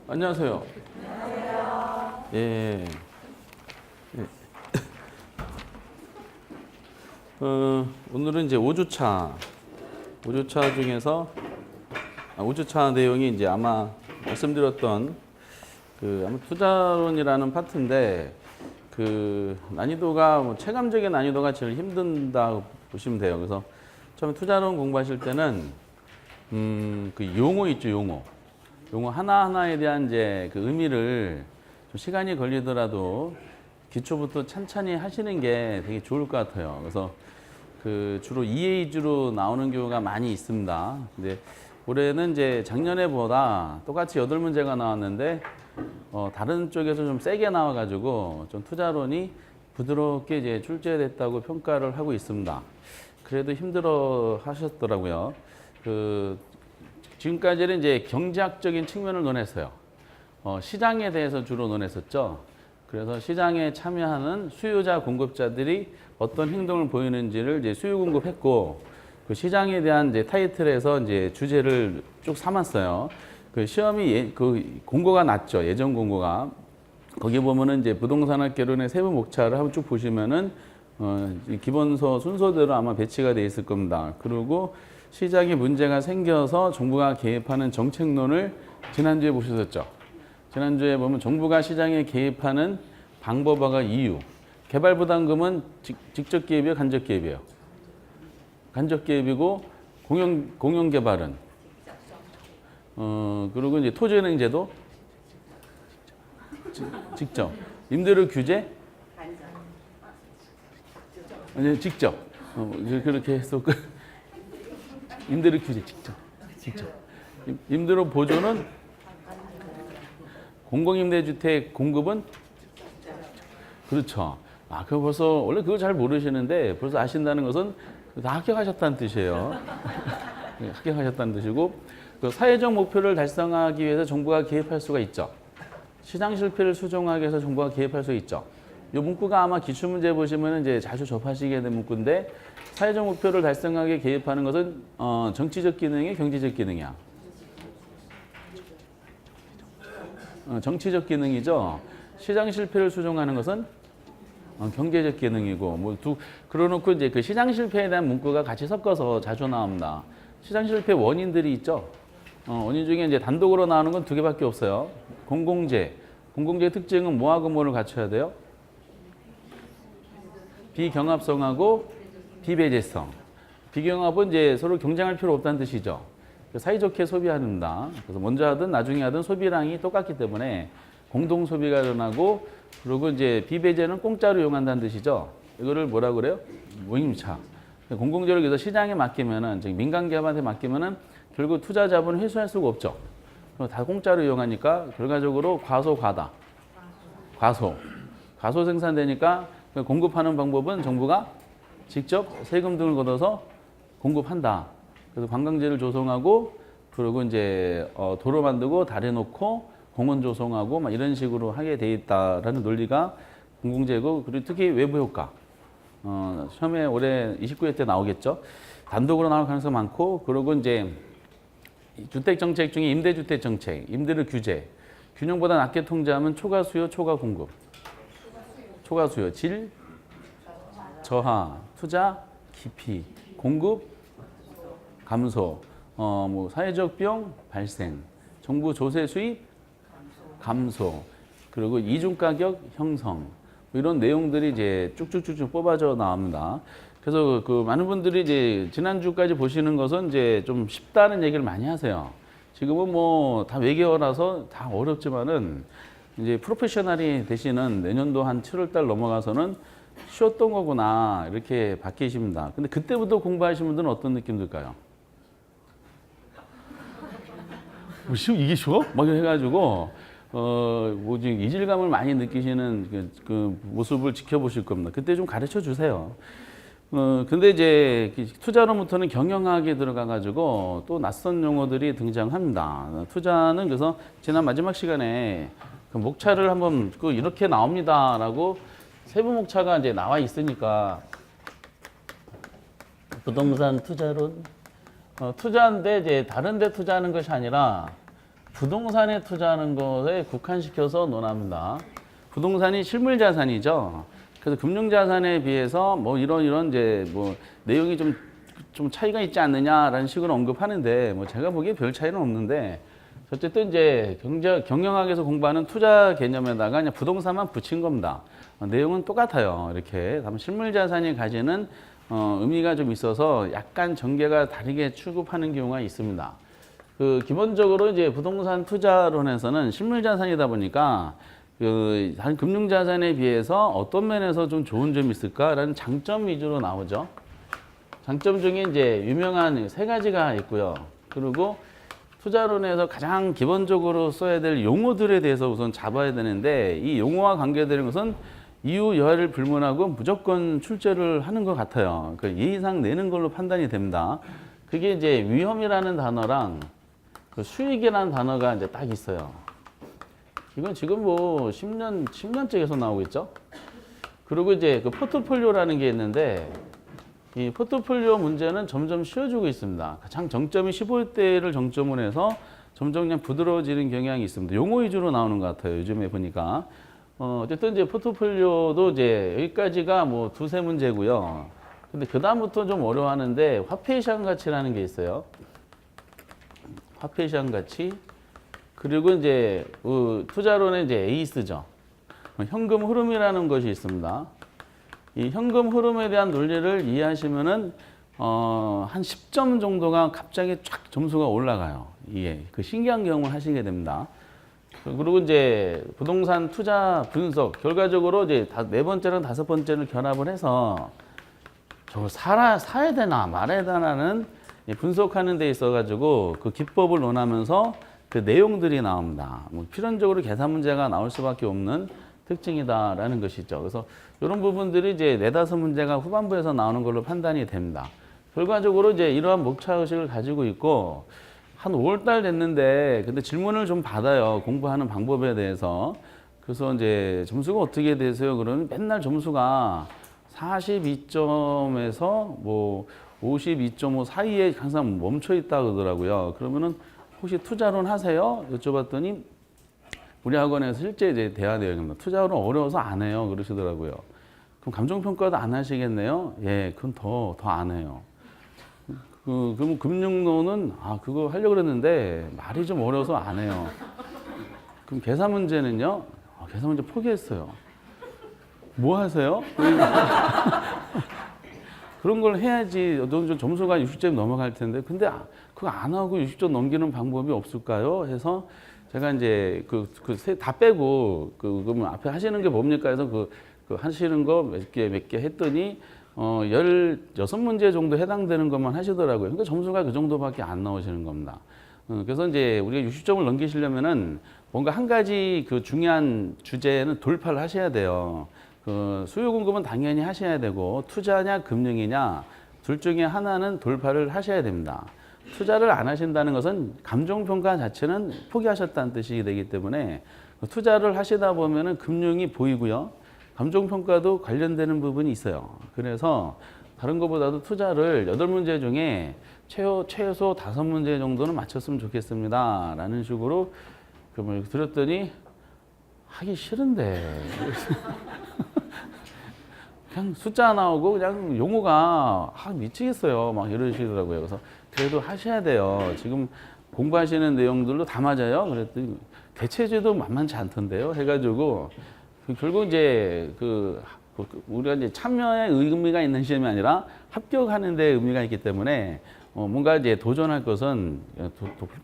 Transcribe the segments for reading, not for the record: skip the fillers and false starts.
안녕하세요. 예. 예. 오늘은 이제 5주차 중에서 5주차 내용이 이제 아마 말씀드렸던 아마 투자론이라는 파트인데 난이도가 체감적인 난이도가 제일 힘든다고 보시면 돼요. 그래서 처음에 투자론 공부하실 때는 용어 있죠, 용어 하나하나에 대한 이제 의미를 좀 시간이 걸리더라도 기초부터 찬찬히 하시는 게 되게 좋을 것 같아요. 그래서 주로 EA 위주로 나오는 경우가 많이 있습니다. 근데 올해는 이제 작년에보다 똑같이 8문제가 나왔는데 다른 쪽에서 좀 세게 나와가지고 좀 투자론이 부드럽게 이제 출제됐다고 평가를 하고 있습니다. 그래도 힘들어 하셨더라고요. 지금까지는 이제 경제학적인 측면을 논했어요. 시장에 대해서 주로 논했었죠. 그래서 시장에 참여하는 수요자, 공급자들이 어떤 행동을 보이는지를 이제 수요 공급했고, 그 시장에 대한 이제 타이틀에서 이제 주제를 쭉 삼았어요. 시험이 공고가 났죠. 예전 공고가. 거기 보면은 이제 부동산학개론의 세부 목차를 한번 쭉 보시면은 기본서 순서대로 아마 배치가 돼 있을 겁니다. 그리고 시장에 문제가 생겨서 정부가 개입하는 정책론을 지난주에 보셨었죠. 지난주에 보면 정부가 시장에 개입하는 방법과 이유. 개발부담금은 직접 개입이에요, 간접 개입이에요? 간접 개입이고 공영 개발은 그리고 이제 토지은행 제도 직접. 임대료 규제? 아니, 직접. 그렇게 해서 임대료 규제 직접. 임대료 보조는 공공임대주택 공급은 그렇죠. 그거 벌써 원래 그거 잘 모르시는데 벌써 아신다는 것은 다 합격하셨다는 뜻이에요. 합격하셨다는 뜻이고 사회적 목표를 달성하기 위해서 정부가 개입할 수가 있죠. 시장 실패를 수정하기 위해서 정부가 개입할 수 있죠. 이 문구가 아마 기출문제 보시면 이제 자주 접하시게 된 문구인데 사회적 목표를 달성하기 위해 개입하는 것은 정치적 기능이 경제적 기능이야. 정치적 기능이죠. 시장 실패를 수정하는 것은 경제적 기능이고 그러놓고 이제 그 시장 실패에 대한 문구가 같이 섞어서 자주 나옵니다. 시장 실패 원인들이 있죠. 원인 중에 이제 단독으로 나오는 건 2개밖에 없어요. 공공재 특징은 뭐하고 뭐를 갖춰야 돼요? 비경합성하고 비배제성. 비경합은 이제 서로 경쟁할 필요 없다는 뜻이죠. 사이좋게 소비합니다. 그래서 먼저 하든 나중에 하든 소비량이 똑같기 때문에 공동 소비가 일어나고, 그리고 이제 비배제는 공짜로 이용한다는 뜻이죠. 이거를 뭐라 그래요? 무임차. 공공재를 위해서 시장에 맡기면은, 즉 민간 기업한테 맡기면은 결국 투자 자본을 회수할 수가 없죠. 다 공짜로 이용하니까 결과적으로 과소과다. 과소 생산되니까 공급하는 방법은 정부가 직접 세금 등을 걷어서 공급한다. 그래서 관광지를 조성하고, 그리고 이제 도로 만들고 다리 놓고 공원 조성하고 막 이런 식으로 하게 돼 있다라는 논리가 공공재고, 그리고 특히 외부 효과. 시험에 올해 29회 때 나오겠죠. 단독으로 나올 가능성이 많고, 그리고 이제 주택 정책 중에 임대주택 정책, 임대료 규제, 균형보다 낮게 통제하면 초과 수요, 초과 공급. 초과 수요, 질, 저하, 투자, 기피, 공급, 감소, 사회적 비용 발생, 정부 조세 수입 감소, 그리고 이중 가격 형성, 이런 내용들이 이제 쭉쭉쭉쭉 뽑아져 나옵니다. 그래서 많은 분들이 이제 지난주까지 보시는 것은 이제 좀 쉽다는 얘기를 많이 하세요. 지금은 다 외계어라서 다 어렵지만은 이제 프로페셔널이 되시는 내년도 한 7월달 넘어가서는 쉬웠던 거구나 이렇게 바뀌십니다. 근데 그때부터 공부하신 분들은 어떤 느낌 들까요? 이게 쉬워? 막 해가지고 지금 이질감을 많이 느끼시는 그 모습을 지켜보실 겁니다. 그때 좀 가르쳐 주세요. 근데 이제 투자로부터는 경영학에 들어가가지고 또 낯선 용어들이 등장합니다. 투자는 그래서 지난 마지막 시간에 목차를 한번 이렇게 나옵니다라고 세부 목차가 이제 나와 있으니까 부동산 투자론 투자인데 이제 다른 데 투자하는 것이 아니라 부동산에 투자하는 것에 국한시켜서 논합니다. 부동산이 실물 자산이죠. 그래서 금융 자산에 비해서 뭐 이런 이제 뭐 내용이 좀 차이가 있지 않느냐라는 식으로 언급하는데 뭐 제가 보기에 별 차이는 없는데 어쨌든 이제 경영학에서 공부하는 투자 개념에다가 그냥 부동산만 붙인 겁니다. 내용은 똑같아요. 이렇게 다만 실물 자산이 가지는 의미가 좀 있어서 약간 전개가 다르게 취급하는 경우가 있습니다. 그 기본적으로 이제 부동산 투자론에서는 실물 자산이다 보니까 다른 금융 자산에 비해서 어떤 면에서 좀 좋은 점이 있을까라는 장점 위주로 나오죠. 장점 중에 이제 유명한 세 가지가 있고요. 그리고 투자론에서 가장 기본적으로 써야 될 용어들에 대해서 우선 잡아야 되는데 이 용어와 관계되는 것은 이유 여하를 불문하고 무조건 출제를 하는 것 같아요. 그 예의상 내는 걸로 판단이 됩니다. 그게 이제 위험이라는 단어랑 그 수익이라는 단어가 이제 딱 있어요. 이건 지금 뭐 10년째 계속 나오고 있죠. 그리고 이제 그 포트폴리오라는 게 있는데 이 포트폴리오 문제는 점점 쉬워지고 있습니다. 가장 정점이 15대를 정점으로 해서 점점 그냥 부드러워지는 경향이 있습니다. 용어 위주로 나오는 것 같아요. 요즘에 보니까. 어쨌든 이제 포트폴리오도 이제 여기까지가 뭐 두세 문제고요. 근데 그다음부터 좀 어려워하는데 화폐 시장 가치라는 게 있어요. 화폐 시장 가치. 그리고 이제 투자론의 이제 에이스죠. 현금 흐름이라는 것이 있습니다. 이 현금 흐름에 대한 논리를 이해하시면은 한 10점 정도가 갑자기 쫙 점수가 올라가요. 이게 그 신기한 경험을 하시게 됩니다. 그리고 이제 부동산 투자 분석 결과적으로 이제 네 번째랑 다섯 번째를 결합을 해서 저걸 사야 되나 말아야 되나는 분석하는 데 있어 가지고 그 기법을 논하면서 그 내용들이 나옵니다. 뭐 필연적으로 계산 문제가 나올 수밖에 없는 특징이다라는 것이죠. 그래서 이런 부분들이 이제 네다섯 문제가 후반부에서 나오는 걸로 판단이 됩니다. 결과적으로 이제 이러한 목차의식을 가지고 있고 한 5월달 됐는데 근데 질문을 좀 받아요. 공부하는 방법에 대해서. 그래서 이제 점수가 어떻게 되세요? 그러면 맨날 점수가 42점에서 뭐 52.5 사이에 항상 멈춰 있다 그러더라고요. 그러면은 혹시 투자론 하세요? 여쭤봤더니 우리 학원에서 실제 이제 대화 내용입니다. 투자론 어려워서 안 해요. 그러시더라고요. 그럼 감정평가도 안 하시겠네요? 예, 그건 더 안 해요. 그럼 금융론은 그거 하려고 그랬는데 말이 좀 어려워서 안 해요. 그럼 계산 문제는요? 계산 문제 포기했어요. 뭐 하세요? 그런 걸 해야지 좀 점수가 60점 넘어갈 텐데 근데 그거 안 하고 60점 넘기는 방법이 없을까요? 해서 제가 이제 다 빼고 그러면 앞에 하시는 게 뭡니까 해서 그 하시는 거 몇 개 했더니 16문제 정도 해당되는 것만 하시더라고요. 그러니까 점수가 그 정도밖에 안 나오시는 겁니다. 그래서 이제 우리가 60점을 넘기시려면은 뭔가 한 가지 그 중요한 주제는 돌파를 하셔야 돼요. 수요 공급은 당연히 하셔야 되고 투자냐 금융이냐 둘 중에 하나는 돌파를 하셔야 됩니다. 투자를 안 하신다는 것은 감정평가 자체는 포기하셨다는 뜻이 되기 때문에 투자를 하시다 보면은 금융이 보이고요. 감정평가도 관련되는 부분이 있어요. 그래서 다른 것보다도 투자를 8문제 중에 최소 5문제 정도는 맞췄으면 좋겠습니다. 라는 식으로 그걸 들었더니 하기 싫은데 그냥 숫자 나오고 그냥 용어가 미치겠어요. 막 이러시더라고요. 그래서 그래도 하셔야 돼요. 지금 공부하시는 내용들도 다 맞아요. 그랬더니 대체제도 만만치 않던데요. 해가지고 결국 이제 우리가 이제 참여에 의미가 있는 시험이 아니라 합격하는 데 의미가 있기 때문에 뭔가 이제 도전할 것은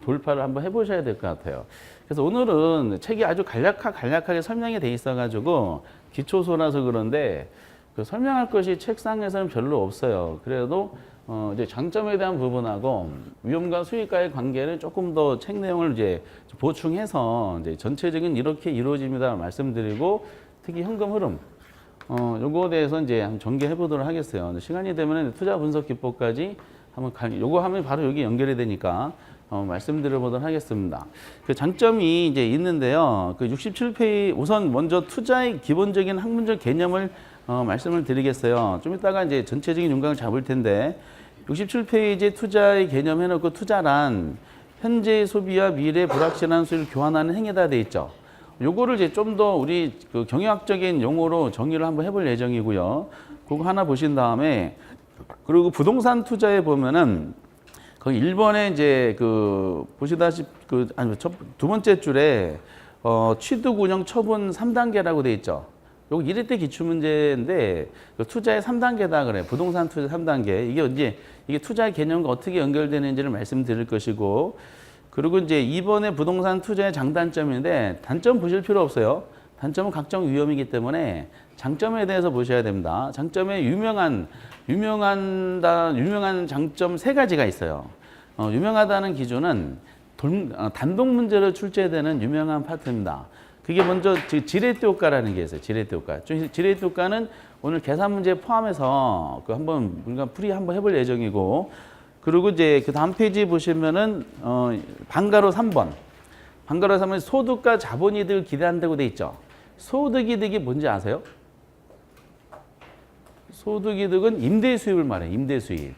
돌파를 한번 해보셔야 될 것 같아요. 그래서 오늘은 책이 아주 간략하게 설명이 돼 있어가지고 기초소라서 그런데 설명할 것이 책상에서는 별로 없어요. 그래도 이제 장점에 대한 부분하고 위험과 수익과의 관계를 조금 더 책 내용을 이제 보충해서 이제 전체적인 이렇게 이루어집니다 말씀드리고 특히 현금 흐름 요거에 대해서 이제 한번 전개해 보도록 하겠어요. 시간이 되면 투자 분석 기법까지 한번 요거 하면 바로 여기 연결이 되니까 말씀드려 보도록 하겠습니다. 그 장점이 이제 있는데요. 그 67페이지 우선 먼저 투자의 기본적인 학문적 개념을 말씀을 드리겠어요. 좀 이따가 이제 전체적인 윤곽을 잡을 텐데 67페이지에 투자의 개념 해놓고 투자란 현재 소비와 미래 불확실한 수익을 교환하는 행위다 돼 있죠. 요거를 이제 좀 더 우리 그 경영학적인 용어로 정의를 한번 해볼 예정이고요. 그거 하나 보신 다음에 그리고 부동산 투자에 보면은 거기 1번에 이제 그 보시다시피 두 번째 줄에 취득 운영 처분 3단계라고 돼 있죠. 요거 1회 때 기출 문제인데 투자의 3단계다 그래. 부동산 투자 3단계. 이게 투자의 개념과 어떻게 연결되는지를 말씀드릴 것이고, 그리고 이제 2번에 부동산 투자의 장단점인데 단점 보실 필요 없어요. 단점은 각종 위험이기 때문에 장점에 대해서 보셔야 됩니다. 장점에 유명한 장점 3가지가 있어요. 유명하다는 기준은 단독 문제로 출제되는 유명한 파트입니다. 그게 먼저 지레트 효과라는 게 있어요. 지레트 효과. 지레트 효과는 오늘 계산 문제 포함해서 그 한번 우리가 풀이 한번 해볼 예정이고, 그리고 이제 그 다음 페이지 보시면은 방가로 3번. 방가로 3번 소득과 자본이득을 기대한다고 돼 있죠. 소득이득이 뭔지 아세요? 소득이득은 임대 수입을 말해요. 임대 수입.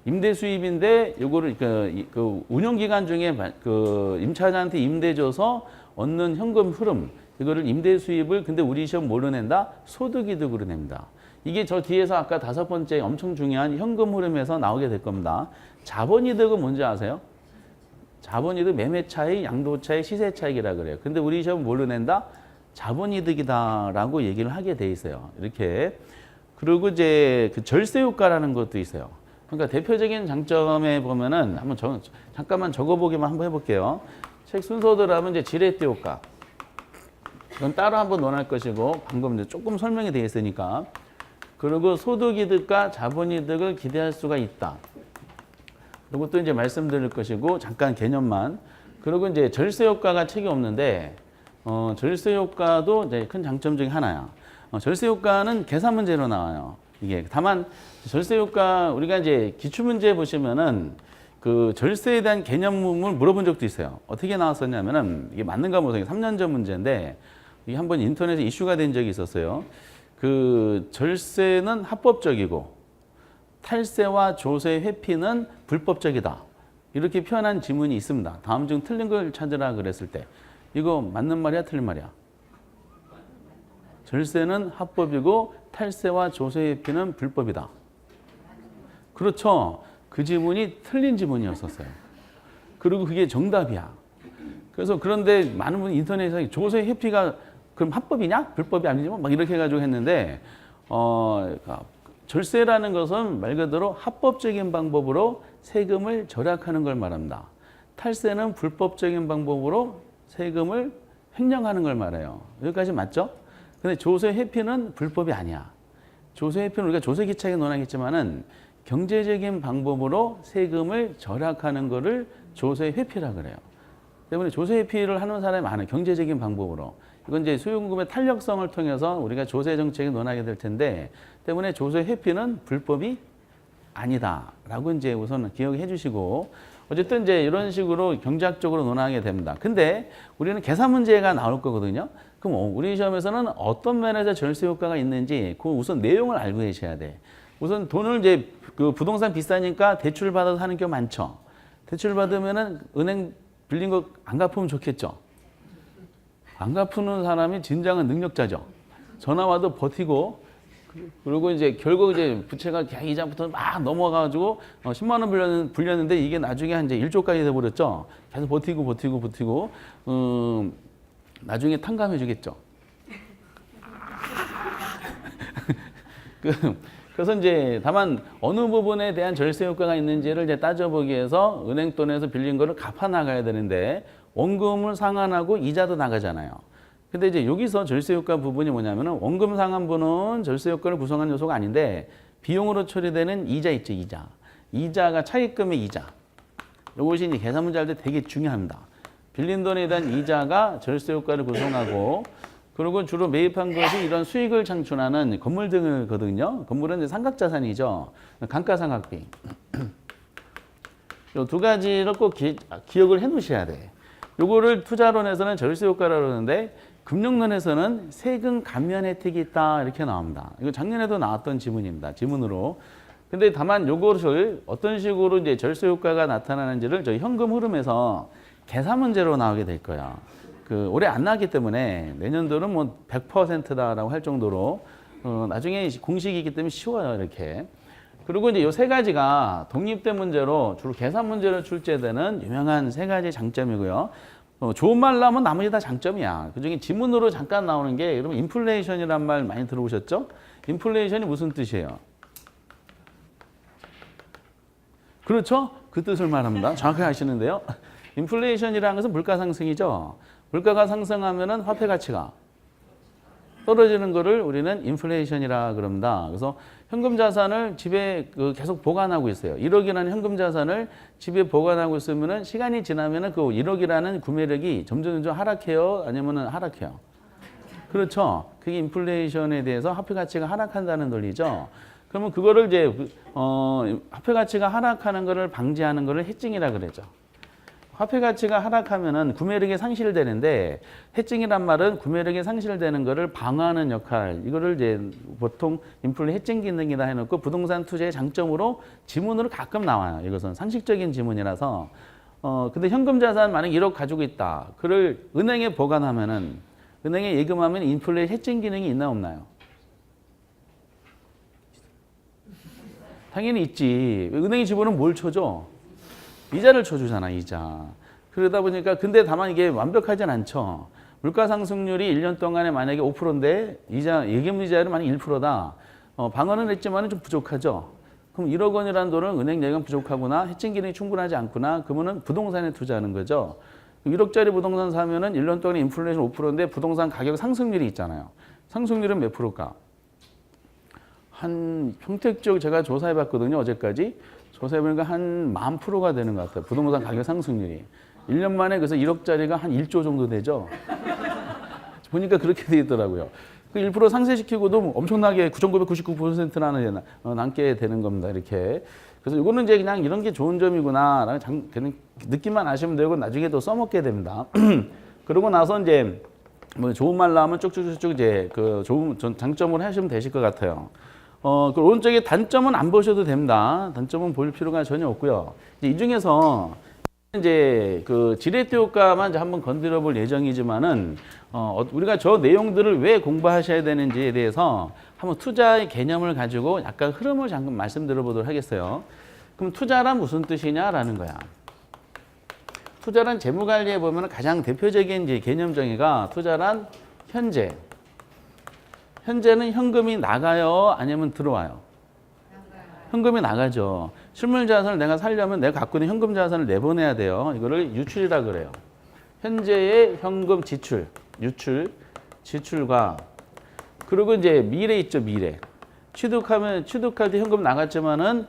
임대 수입인데 요거를 그 운영 기간 중에 그 임차자한테 임대 줘서 얻는 현금 흐름, 이거를 임대 수입을 근데 우리 시험 뭘로 낸다? 소득이득으로 냅니다. 이게 저 뒤에서 아까 5번째 엄청 중요한 현금 흐름에서 나오게 될 겁니다. 자본이득은 뭔지 아세요? 자본이득 매매 차익, 양도 차익, 시세 차익이라 그래요. 근데 우리 시험 뭘로 낸다? 자본이득이다라고 얘기를 하게 돼 있어요. 이렇게. 그리고 이제 그 절세 효과라는 것도 있어요. 그러니까 대표적인 장점에 보면은 한번 잠깐만 적어보기만 한번 해볼게요. 책 순서대로 하면 이제 지레트 효과. 이건 따로 한번 논할 것이고, 방금 이제 조금 설명이 되어 있으니까. 그리고 소득이득과 자본이득을 기대할 수가 있다. 그리고 또 이제 말씀드릴 것이고, 잠깐 개념만. 그리고 이제 절세 효과가 책이 없는데, 절세 효과도 이제 큰 장점 중에 하나야. 절세 효과는 계산 문제로 나와요. 이게 다만 절세 효과 우리가 이제 기출 문제 보시면은 그 절세에 대한 개념을 물어본 적도 있어요. 어떻게 나왔었냐면은 이게 맞는가 모르겠어요. 3년 전 문제인데 이게 한번 인터넷에 이슈가 된 적이 있었어요. 그 절세는 합법적이고 탈세와 조세 회피는 불법적이다. 이렇게 표현한 지문이 있습니다. 다음 중 틀린 걸 찾으라 그랬을 때 이거 맞는 말이야, 틀린 말이야? 절세는 합법이고 탈세와 조세 회피는 불법이다. 그렇죠. 그 지문이 틀린 지문이었었어요. 그리고 그게 정답이야. 그래서 그런데 많은 분이 인터넷에서 조세 회피가 그럼 합법이냐? 불법이 아니지 막 이렇게 해가지고 했는데 절세라는 것은 말 그대로 합법적인 방법으로 세금을 절약하는 걸 말합니다. 탈세는 불법적인 방법으로 세금을 횡령하는 걸 말해요. 여기까지 맞죠? 근데 조세 회피는 불법이 아니야. 조세 회피는 우리가 조세 기차에 논하겠지만은 경제적인 방법으로 세금을 절약하는 거를 조세 회피라 그래요. 때문에 조세 회피를 하는 사람이 많아요. 경제적인 방법으로. 이건 이제 수요금의 탄력성을 통해서 우리가 조세 정책을 논하게 될 텐데, 때문에 조세 회피는 불법이 아니다라고 이제 우선 기억해 주시고, 어쨌든 이제 이런 식으로 경제학적으로 논하게 됩니다. 근데 우리는 계산 문제가 나올 거거든요. 그럼 우리 시험에서는 어떤 면에서 절세 효과가 있는지 그 우선 내용을 알고 계셔야 돼. 우선 돈을 이제 그 부동산 비싸니까 대출 받아서 하는 게 많죠. 대출 받으면은 은행 빌린 거 안 갚으면 좋겠죠. 안 갚는 사람이 진정한 능력자죠. 전화 와도 버티고, 그리고 이제 결국 이제 부채가 계약 이자부터 막 넘어가가지고 10만 원 불렸는데 이게 나중에 한 이제 1조까지 돼버렸죠. 계속 버티고 나중에 탕감해 주겠죠. 그래서 이제 다만 어느 부분에 대한 절세 효과가 있는지를 이제 따져보기 위해서 은행 돈에서 빌린 거를 갚아 나가야 되는데 원금을 상환하고 이자도 나가잖아요. 근데 이제 여기서 절세 효과 부분이 뭐냐면은 원금 상환분은 절세 효과를 구성하는 요소가 아닌데 비용으로 처리되는 이자 있죠, 이자. 이자가 차입금의 이자. 이것이 이제 계산 문제 할 때 되게 중요합니다. 빌린 돈에 대한 이자가 절세 효과를 구성하고, 그리고 주로 매입한 것이 이런 수익을 창출하는 건물 등이거든요. 건물은 이제 삼각자산이죠. 감가상각비. 이 두 가지를 꼭 기억을 해 놓으셔야 돼. 요거를 투자론에서는 절세 효과라고 그러는데 금융론에서는 세금 감면 혜택이 있다 이렇게 나옵니다. 이거 작년에도 나왔던 지문입니다. 지문으로. 근데 다만 요것을 어떤 식으로 이제 절세 효과가 나타나는지를 저희 현금 흐름에서 계산 문제로 나오게 될 거야. 그 올해 안 나왔기 때문에 내년도는 뭐 100%다라고 할 정도로 나중에 공식이기 때문에 쉬워요, 이렇게. 그리고 이제 요 세 가지가 독립된 문제로 주로 계산 문제로 출제되는 유명한 세 가지 장점이고요. 좋은 말 나오면 나머지 다 장점이야. 그중에 지문으로 잠깐 나오는 게 여러분 인플레이션이란 말 많이 들어보셨죠? 인플레이션이 무슨 뜻이에요? 그렇죠? 그 뜻을 말합니다. 정확하게 아시는데요. 인플레이션이라는 것은 물가 상승이죠. 물가가 상승하면은 화폐 가치가 떨어지는 거를 우리는 인플레이션이라 그럽니다. 그래서 현금 자산을 집에 계속 보관하고 있어요. 1억이라는 현금 자산을 집에 보관하고 있으면은 시간이 지나면은 그 1억이라는 구매력이 점점 하락해요? 아니면은 하락해요? 그렇죠. 그게 인플레이션에 대해서 화폐 가치가 하락한다는 논리죠. 그러면 그거를 이제 화폐 가치가 하락하는 거를 방지하는 거를 해칭이라 그러죠. 화폐 가치가 하락하면은 구매력이 상실되는데 해칭이란 말은 구매력이 상실되는 거를 방어하는 역할, 이거를 이제 보통 인플레 해칭 기능이다 해놓고 부동산 투자의 장점으로 지문으로 가끔 나와요. 이것은 상식적인 지문이라서. 근데 현금 자산 만약 1억 가지고 있다. 그를 은행에 보관하면은 은행에 예금하면 인플레 해칭 기능이 있나 없나요? 당연히 있지. 은행에 집어넣으면 뭘 쳐줘? 이자를 쳐주잖아, 이자. 그러다 보니까 근데 다만 이게 완벽하진 않죠. 물가 상승률이 1년 동안에 만약에 5%인데 이자 예금 이자율이 만약 1%다. 방어는 했지만 좀 부족하죠. 그럼 1억 원이라는 돈은 은행 예금 부족하구나, 해칭 기능이 충분하지 않구나. 그러면은 부동산에 투자하는 거죠. 1억짜리 부동산 사면은 1년 동안에 인플레이션 5%인데 부동산 가격 상승률이 있잖아요. 상승률은 몇 프로일까? 한 평택 지역 제가 조사해 봤거든요, 어제까지. 조사해보니까 한 10,000%가 되는 것 같아요. 부동산 가격 상승률이. 1년 만에 그래서 1억짜리가 한 1조 정도 되죠. 보니까 그렇게 돼 있더라고요. 그 1% 상쇄시키고도 엄청나게 9,999%나 남게 되는 겁니다. 이렇게. 그래서 이거는 이제 그냥 이런 게 좋은 점이구나. 그냥 느낌만 아시면 되고 나중에 또 써먹게 됩니다. 그러고 나서 이제 뭐 좋은 말 나오면 쭉쭉쭉쭉 이제 그 좋은 장점을 하시면 되실 것 같아요. 그 오른쪽에 단점은 안 보셔도 됩니다. 단점은 볼 필요가 전혀 없고요. 이 중에서 이제 그 지렛대 효과만 이제 한번 건드려 볼 예정이지만은 우리가 저 내용들을 왜 공부하셔야 되는지에 대해서 한번 투자의 개념을 가지고 약간 흐름을 잠깐 말씀드려 보도록 하겠어요. 그럼 투자란 무슨 뜻이냐라는 거야. 투자란 재무 관리에 보면 가장 대표적인 이제 개념 정의가 투자란 현재. 현재는 현금이 나가요? 아니면 들어와요? 현금이 나가죠. 실물 자산을 내가 살려면 내가 갖고 있는 현금 자산을 내보내야 돼요. 이거를 유출이라 그래요. 현재의 현금 지출, 유출, 지출과 그리고 이제 미래 있죠, 미래. 취득할 때 현금 나갔지만은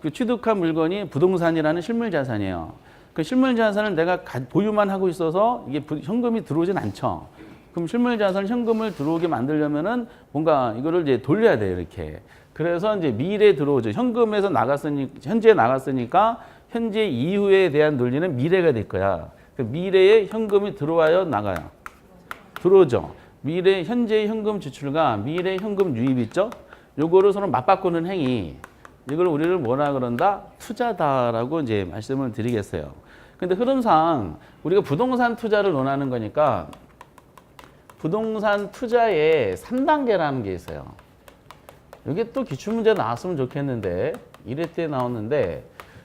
그 취득한 물건이 부동산이라는 실물 자산이에요. 그 실물 자산을 내가 보유만 하고 있어서 이게 현금이 들어오진 않죠. 그럼 실물 자산 현금을 들어오게 만들려면은 뭔가 이거를 이제 돌려야 돼요, 이렇게. 그래서 이제 미래에 들어오죠. 현금에서 현재에 나갔으니까 현재 이후에 대한 논리는 미래가 될 거야. 그 미래에 현금이 들어와요, 나가요? 들어오죠. 미래 현재의 현금 지출과 미래 현금 유입 있죠? 요거를 서로 맞바꾸는 행위. 이걸 우리를 뭐라 그런다? 투자다라고 이제 말씀을 드리겠어요. 근데 흐름상 우리가 부동산 투자를 논하는 거니까 부동산 투자의 3단계라는 게 있어요. 이게 또 기출문제 나왔으면 좋겠는데 1회 때 나왔는데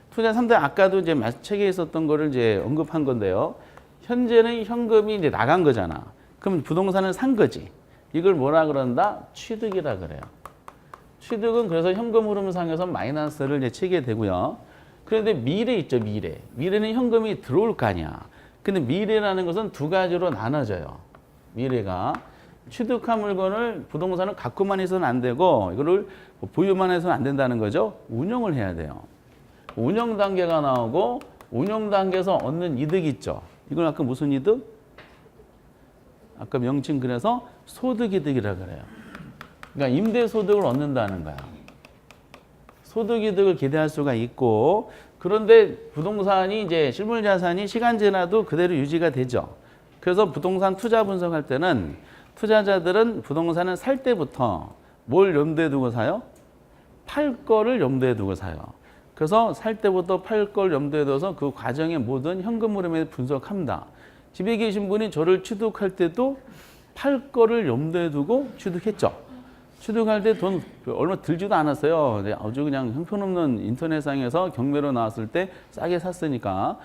투자 3단계 아까도 이제 책에 있었던 거를 이제 언급한 건데요. 현재는 현금이 이제 나간 거잖아. 그럼 부동산은 산 거지. 이걸 뭐라 그런다? 취득이라 그래요. 취득은 그래서 현금 흐름상에서 마이너스를 이제 치게 되고요. 그런데 미래 있죠, 미래. 미래는 현금이 들어올 거 아니야. 근데 미래라는 것은 두 가지로 나눠져요. 미래가 취득한 물건을 부동산을 갖고만 해서는 안 되고 이거를 보유만 해서는 안 된다는 거죠. 운영을 해야 돼요. 운영 단계가 나오고 운영 단계에서 얻는 이득 있죠. 이건 아까 무슨 이득? 아까 명칭 그래서 소득이득이라 그래요. 그러니까 임대소득을 얻는다는 거야. 소득이득을 기대할 수가 있고 그런데 부동산이 이제 실물자산이 시간 지나도 그대로 유지가 되죠. 그래서 부동산 투자 분석할 때는 투자자들은 부동산을 살 때부터 뭘 염두에 두고 사요? 팔 거를 염두에 두고 사요. 그래서 살 때부터 팔 걸 염두에 둬서 그 과정의 모든 현금 흐름에 분석합니다. 집에 계신 분이 저를 취득할 때도 팔 거를 염두에 두고 취득했죠. 취득할 때 돈 얼마 들지도 않았어요. 아주 그냥 형편없는 인터넷상에서 경매로 나왔을 때 싸게 샀으니까.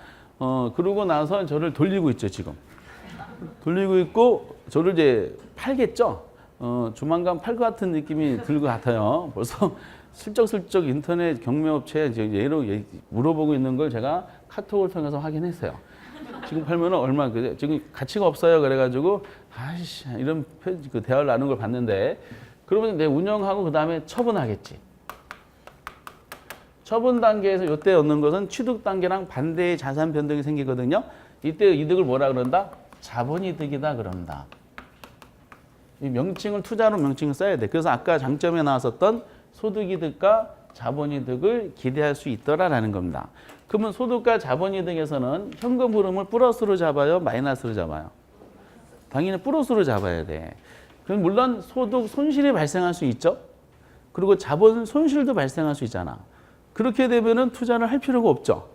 그러고 나서 저를 돌리고 있죠, 지금. 돌리고 있고 저를 이제 팔겠죠. 조만간 팔 것 같은 느낌이 들 것 같아요. 벌써 슬쩍슬쩍 인터넷 경매업체에 예로 물어보고 있는 걸 제가 카톡을 통해서 확인했어요. 지금 팔면 얼마, 지금 가치가 없어요. 그래가지고, 아이씨, 이런 그 대화를 나눈 걸 봤는데, 그러면 내 운영하고 그 다음에 처분하겠지. 처분 단계에서 이때 얻는 것은 취득 단계랑 반대의 자산 변동이 생기거든요. 이때 이득을 뭐라 그런다? 자본이득이다 그런다. 이 명칭을 투자로 명칭을 써야 돼. 그래서 아까 장점에 나왔었던 소득이득과 자본이득을 기대할 수 있더라라는 겁니다. 그러면 소득과 자본이득에서는 현금 흐름을 플러스로 잡아요? 마이너스로 잡아요? 당연히 플러스로 잡아야 돼. 그럼 물론 소득 손실이 발생할 수 있죠. 그리고 자본 손실도 발생할 수 있잖아. 그렇게 되면은 투자를 할 필요가 없죠.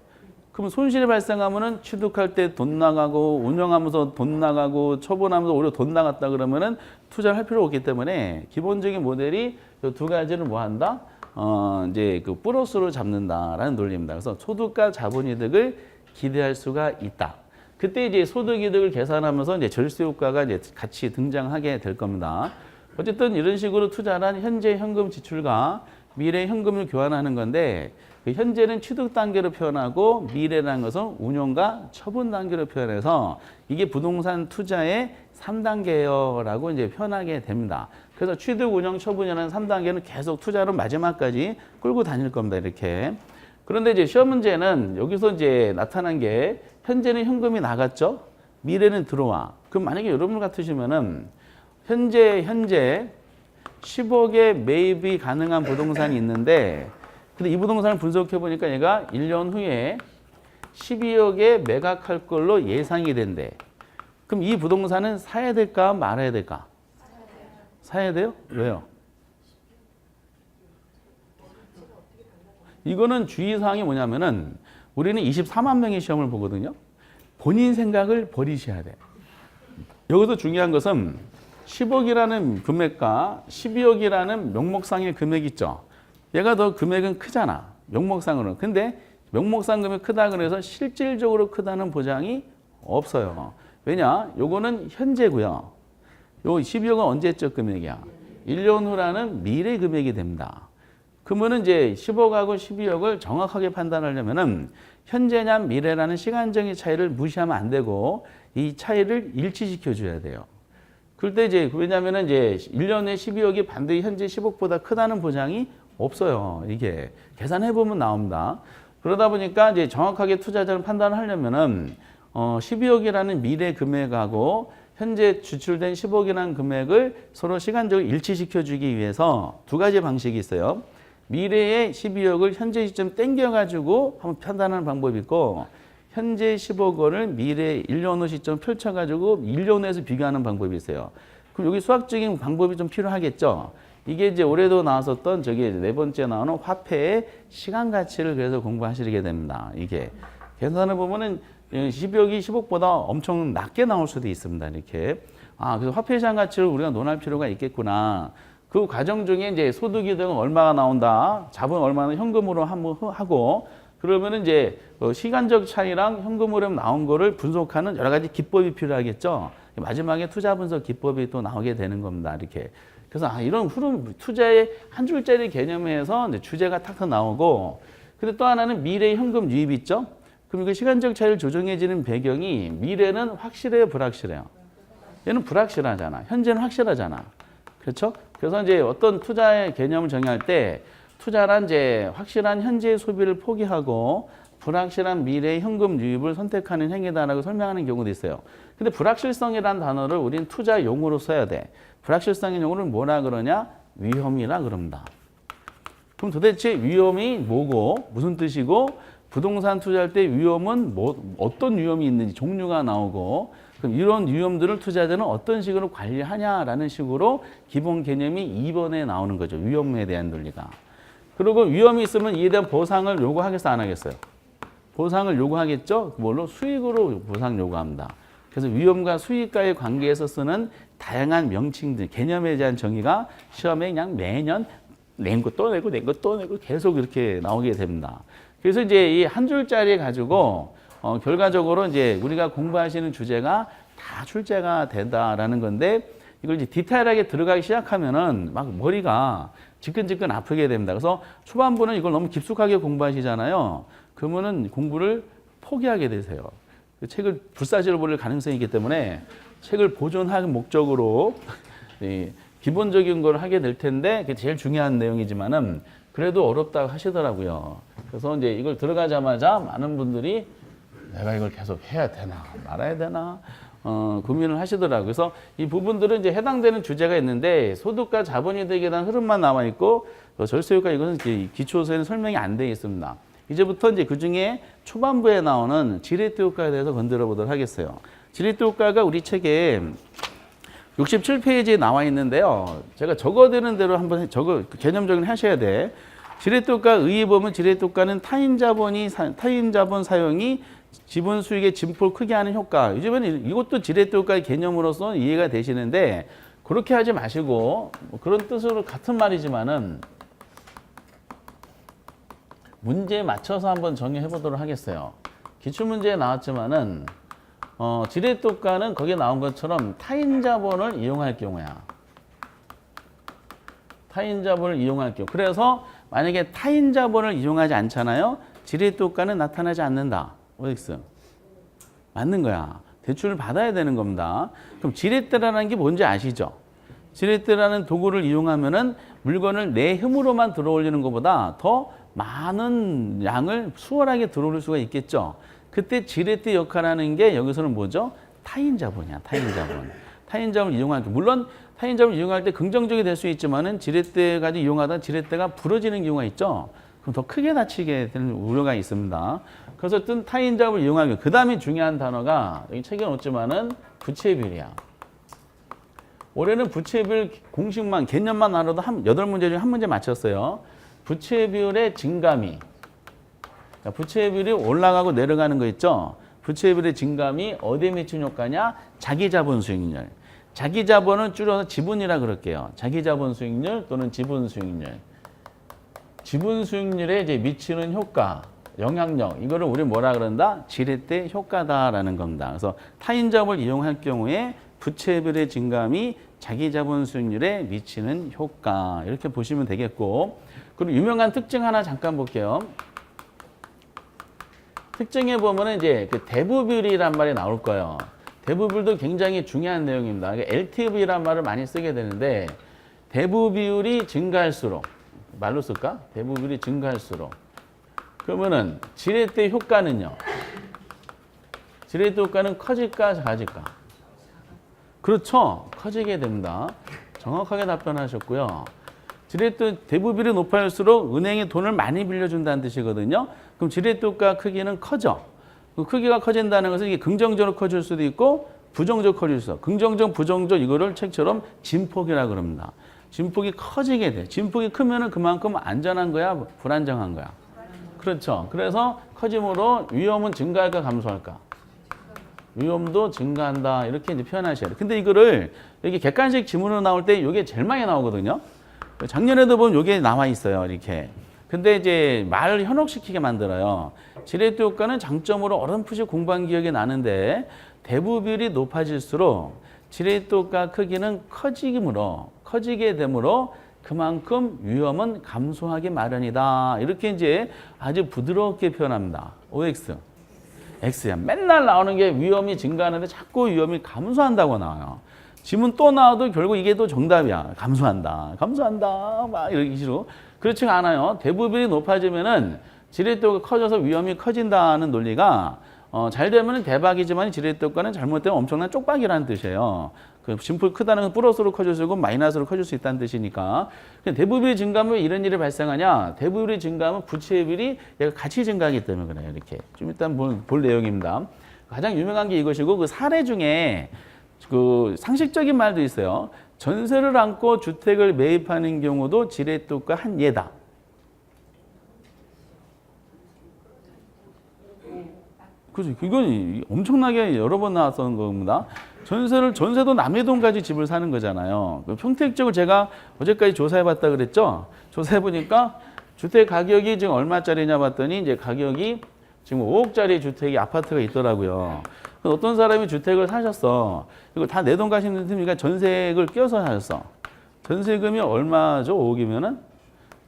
그럼 손실이 발생하면은 취득할 때 돈 나가고 운영하면서 돈 나가고 처분하면서 오히려 돈 나갔다 그러면은 투자를 할 필요가 없기 때문에 기본적인 모델이 이 두 가지를 뭐 한다? 이제 그 플러스로 잡는다라는 논리입니다. 그래서 소득과 자본이득을 기대할 수가 있다. 그때 이제 소득이득을 계산하면서 이제 절세 효과가 이제 같이 등장하게 될 겁니다. 어쨌든 이런 식으로 투자란 현재 현금 지출과 미래 현금을 교환하는 건데 그 현재는 취득 단계로 표현하고 미래라는 것은 운용과 처분 단계로 표현해서 이게 부동산 투자의 3단계여라고 이제 표현하게 됩니다. 그래서 취득, 운용, 처분이라는 3단계는 계속 투자로 마지막까지 끌고 다닐 겁니다. 이렇게. 그런데 이제 시험 문제는 여기서 이제 나타난 게 현재는 현금이 나갔죠. 미래는 들어와. 그럼 만약에 여러분 같으시면은 현재 10억에 매입이 가능한 부동산이 있는데 근데 이 부동산을 분석해 보니까 얘가 1년 후에 12억에 매각할 걸로 예상이 된대. 그럼 이 부동산은 사야 될까 말아야 될까? 사야 돼요? 왜요? 이거는 주의사항이 뭐냐면은 우리는 24만 명의 시험을 보거든요. 본인 생각을 버리셔야 돼. 여기서 중요한 것은 10억이라는 금액과 12억이라는 명목상의 금액이 있죠. 얘가 더 금액은 크잖아. 명목상으로는. 근데 명목상 금액이 크다 그래서 실질적으로 크다는 보장이 없어요. 왜냐? 요거는 현재고요. 요 12억은 언제적 금액이야? 1년 후라는 미래 금액이 됩니다. 그러면은 이제 10억하고 12억을 정확하게 판단하려면은 현재냐 미래라는 시간적인 차이를 무시하면 안 되고 이 차이를 일치시켜 줘야 돼요. 그럴 때 이제 왜냐면은 이제 1년에 12억이 반드시 현재 10억보다 크다는 보장이 없어요. 이게 계산해 보면 나옵니다. 그러다 보니까 이제 정확하게 투자자를 판단하려면은 12억이라는 미래 금액하고 현재 지출된 10억이라는 금액을 서로 시간적으로 일치시켜 주기 위해서 두 가지 방식이 있어요. 미래의 12억을 현재 시점 땡겨가지고 한번 판단하는 방법이 있고 현재 10억 원을 미래 1년 후 시점 펼쳐가지고 1년 후에서 비교하는 방법이 있어요. 그럼 여기 수학적인 방법이 좀 필요하겠죠. 이게 이제 올해도 나왔었던 저기 네 번째 나오는 화폐의 시간 가치를 그래서 공부하시게 됩니다. 이게 계산을 보면은 12억이 10억보다 엄청 낮게 나올 수도 있습니다. 이렇게. 그래서 화폐 시장 가치를 우리가 논할 필요가 있겠구나. 그 과정 중에 이제 소득이득은 얼마가 나온다. 자본 얼마나 현금으로 하고 그러면은 이제 시간적 차이랑 현금으로 나온 거를 분석하는 여러 가지 기법이 필요하겠죠. 마지막에 투자 분석 기법이 또 나오게 되는 겁니다. 이렇게. 그래서 이런 흐름 투자의 한 줄짜리 개념에서 이제 주제가 탁탁 나오고 근데 또 하나는 미래 현금 유입 있죠. 그럼 그 시간적 차이를 조정해지는 배경이 미래는 확실해요, 불확실해요? 얘는 불확실하잖아. 현재는 확실하잖아. 그렇죠? 그래서 이제 어떤 투자의 개념을 정의할 때 투자란 이제 확실한 현재의 소비를 포기하고 불확실한 미래의 현금 유입을 선택하는 행위다라고 설명하는 경우도 있어요. 근데 불확실성이라는 단어를 우리는 투자 용어로 써야 돼. 불확실성의 용어를 뭐라 그러냐? 위험이라 그럽니다. 그럼 도대체 위험이 뭐고 무슨 뜻이고 부동산 투자할 때 위험은 어떤 위험이 있는지 종류가 나오고 그럼 이런 위험들을 투자자는 어떤 식으로 관리하냐라는 식으로 기본 개념이 2번에 나오는 거죠. 위험에 대한 논리가. 그리고 위험이 있으면 이에 대한 보상을 요구하겠어, 안 하겠어요? 보상을 요구하겠죠? 뭘로? 수익으로 보상 요구합니다. 그래서 위험과 수익과의 관계에서 쓰는 다양한 명칭들, 개념에 대한 정의가 시험에 그냥 매년 낸 거 또 내고 낸 거 또 내고 계속 이렇게 나오게 됩니다. 그래서 이제 이 한 줄짜리 가지고 결과적으로 이제 우리가 공부하시는 주제가 다 출제가 된다라는 건데 이걸 이제 디테일하게 들어가기 시작하면은 막 머리가 지끈지끈 아프게 됩니다. 그래서 초반부는 이걸 너무 깊숙하게 공부하시잖아요. 그러면은 공부를 포기하게 되세요. 그 책을 불사질로 버릴 가능성이 있기 때문에 책을 보존하는 목적으로 기본적인 걸 하게 될 텐데 그게 제일 중요한 내용이지만은 그래도 어렵다고 하시더라고요. 그래서 이제 이걸 들어가자마자 많은 분들이 내가 이걸 계속 해야 되나 말아야 되나 고민을 하시더라고요. 그래서 이 부분들은 이제 해당되는 주제가 있는데 소득과 자본이득에 대한 흐름만 남아 있고 절세효과 이것은 기초서에는 설명이 안 되어 있습니다. 이제부터 이제 그 중에 초반부에 나오는 지레트 효과에 대해서 건드려 보도록 하겠어요. 지레트 효과가 우리 책에 67페이지에 나와 있는데요. 제가 적어드리는 대로 한번 개념 정리를 하셔야 돼. 지레트 효과 의의 보면 지레트 효과는 타인 자본 사용이 지분 수익의 진폭을 크게 하는 효과. 요즘에는 이것도 지레트 효과의 개념으로서 이해가 되시는데 그렇게 하지 마시고 뭐 그런 뜻으로 같은 말이지만은 문제에 맞춰서 한번 정의해 보도록 하겠어요. 기출문제에 나왔지만은 지레트 효과는 거기에 나온 것처럼 타인 자본을 이용할 경우야. 타인 자본을 이용할 경우. 그래서 만약에 타인 자본을 이용하지 않잖아요. 지레트 효과는 나타나지 않는다. OX. 맞는 거야. 대출을 받아야 되는 겁니다. 그럼 지렛대라는 게 뭔지 아시죠? 지렛대라는 도구를 이용하면은 물건을 내 힘으로만 들어올리는 것보다 더 많은 양을 수월하게 들어올 수가 있겠죠. 그때 지렛대 역할하는 게 여기서는 뭐죠? 타인 자본이야. 타인 자본. 타인 자본을 이용할 때 물론 타인 자본을 이용할 때 긍정적이 될 수 있지만은 지렛대 가지고 이용하다 지렛대가 부러지는 경우가 있죠. 그럼 더 크게 다치게 되는 우려가 있습니다. 그래서 어떤 타인 자본을 이용하기. 그 다음에 중요한 단어가 여기 책에 놓지만은 부채비율이야. 올해는 부채비율 공식만 개념만 알아도 8문제 중에 1문제 맞췄어요. 부채비율의 증감이. 부채비율이 올라가고 내려가는 거 있죠. 부채비율의 증감이 어디에 미치는 효과냐? 자기자본 수익률. 자기자본은 줄여서 지분이라 그럴게요. 자기자본 수익률 또는 지분 수익률. 지분 수익률에 이제 미치는 효과, 영향력, 이거를 우리 뭐라 그런다? 지렛대 효과다라는 겁니다. 그래서 타인 자본을 이용할 경우에 부채비율의 증감이 자기자본 수익률에 미치는 효과, 이렇게 보시면 되겠고, 그리고 유명한 특징 하나 잠깐 볼게요. 특징에 보면은 이제 그 대부비율이란 말이 나올 거예요. 대부비율도 굉장히 중요한 내용입니다. LTV란 말을 많이 쓰게 되는데 대부비율이 증가할수록 말로 쓸까? 대부비율이 증가할수록 그러면은 지렛대 효과는요. 지렛대 효과는 커질까 작아질까? 그렇죠. 커지게 됩니다. 정확하게 답변하셨고요. 지렛대 대부비율이 높아질수록 은행에 돈을 많이 빌려준다는 뜻이거든요. 그럼 지렛대 효과 크기는 커져. 그 크기가 커진다는 것은 이게 긍정적으로 커질 수도 있고 부정적으로 커질 수도 있어. 긍정적, 부정적 이거를 책처럼 진폭이라고 그럽니다. 진폭이 커지게 돼. 진폭이 크면은 그만큼 안전한 거야, 불안정한 거야. 그렇죠. 그래서 커짐으로 위험은 증가할까 감소할까? 위험도 증가한다. 이렇게 이제 표현하셔야 돼요. 근데 이거를 여기 객관식 지문으로 나올 때 이게 제일 많이 나오거든요. 작년에도 보면 이게 나와 있어요. 이렇게. 근데 이제 말을 현혹시키게 만들어요. 지렛대 효과는 장점으로 어렴풋이 공부한 기억이 나는데 대부비율이 높아질수록 지렛대 효과 크기는 커지게 되므로 그만큼 위험은 감소하기 마련이다. 이렇게 이제 아주 부드럽게 표현합니다. OX. X야. 맨날 나오는 게 위험이 증가하는데 자꾸 위험이 감소한다고 나와요. 지문 또 나와도 결국 이게 또 정답이야. 감소한다. 막 이런 식으로. 그렇지 않아요. 대부분이 높아지면은 지렛대 효과가 커져서 위험이 커진다는 논리가 잘 되면 대박이지만 지렛대 효과는 잘못되면 엄청난 쪽박이라는 뜻이에요. 그 진폭이 크다는 건 플러스로 커질 수 있고 마이너스로 커질 수 있다는 뜻이니까. 대부분이 증가하면 왜 이런 일이 발생하냐? 대부분이 증가하면 부채비율이 얘가 같이 증가하기 때문에 그래요. 이렇게. 좀 일단 볼 내용입니다. 가장 유명한 게 이것이고 그 사례 중에 그 상식적인 말도 있어요. 전세를 안고 주택을 매입하는 경우도 지렛대 효과 한 예다. 그죠. 이건 엄청나게 여러 번 나왔던 겁니다. 전세도 남의 돈 가지고 집을 사는 거잖아요. 평택적으로 제가 어제까지 조사해봤다 그랬죠. 조사해보니까 주택 가격이 지금 얼마짜리냐 봤더니 이제 가격이 지금 5억짜리 주택이 아파트가 있더라고요. 어떤 사람이 주택을 사셨어. 이거 다 내 돈 가시는 팀이니까 전세금을 껴서 사셨어. 전세금이 얼마죠? 5억이면은?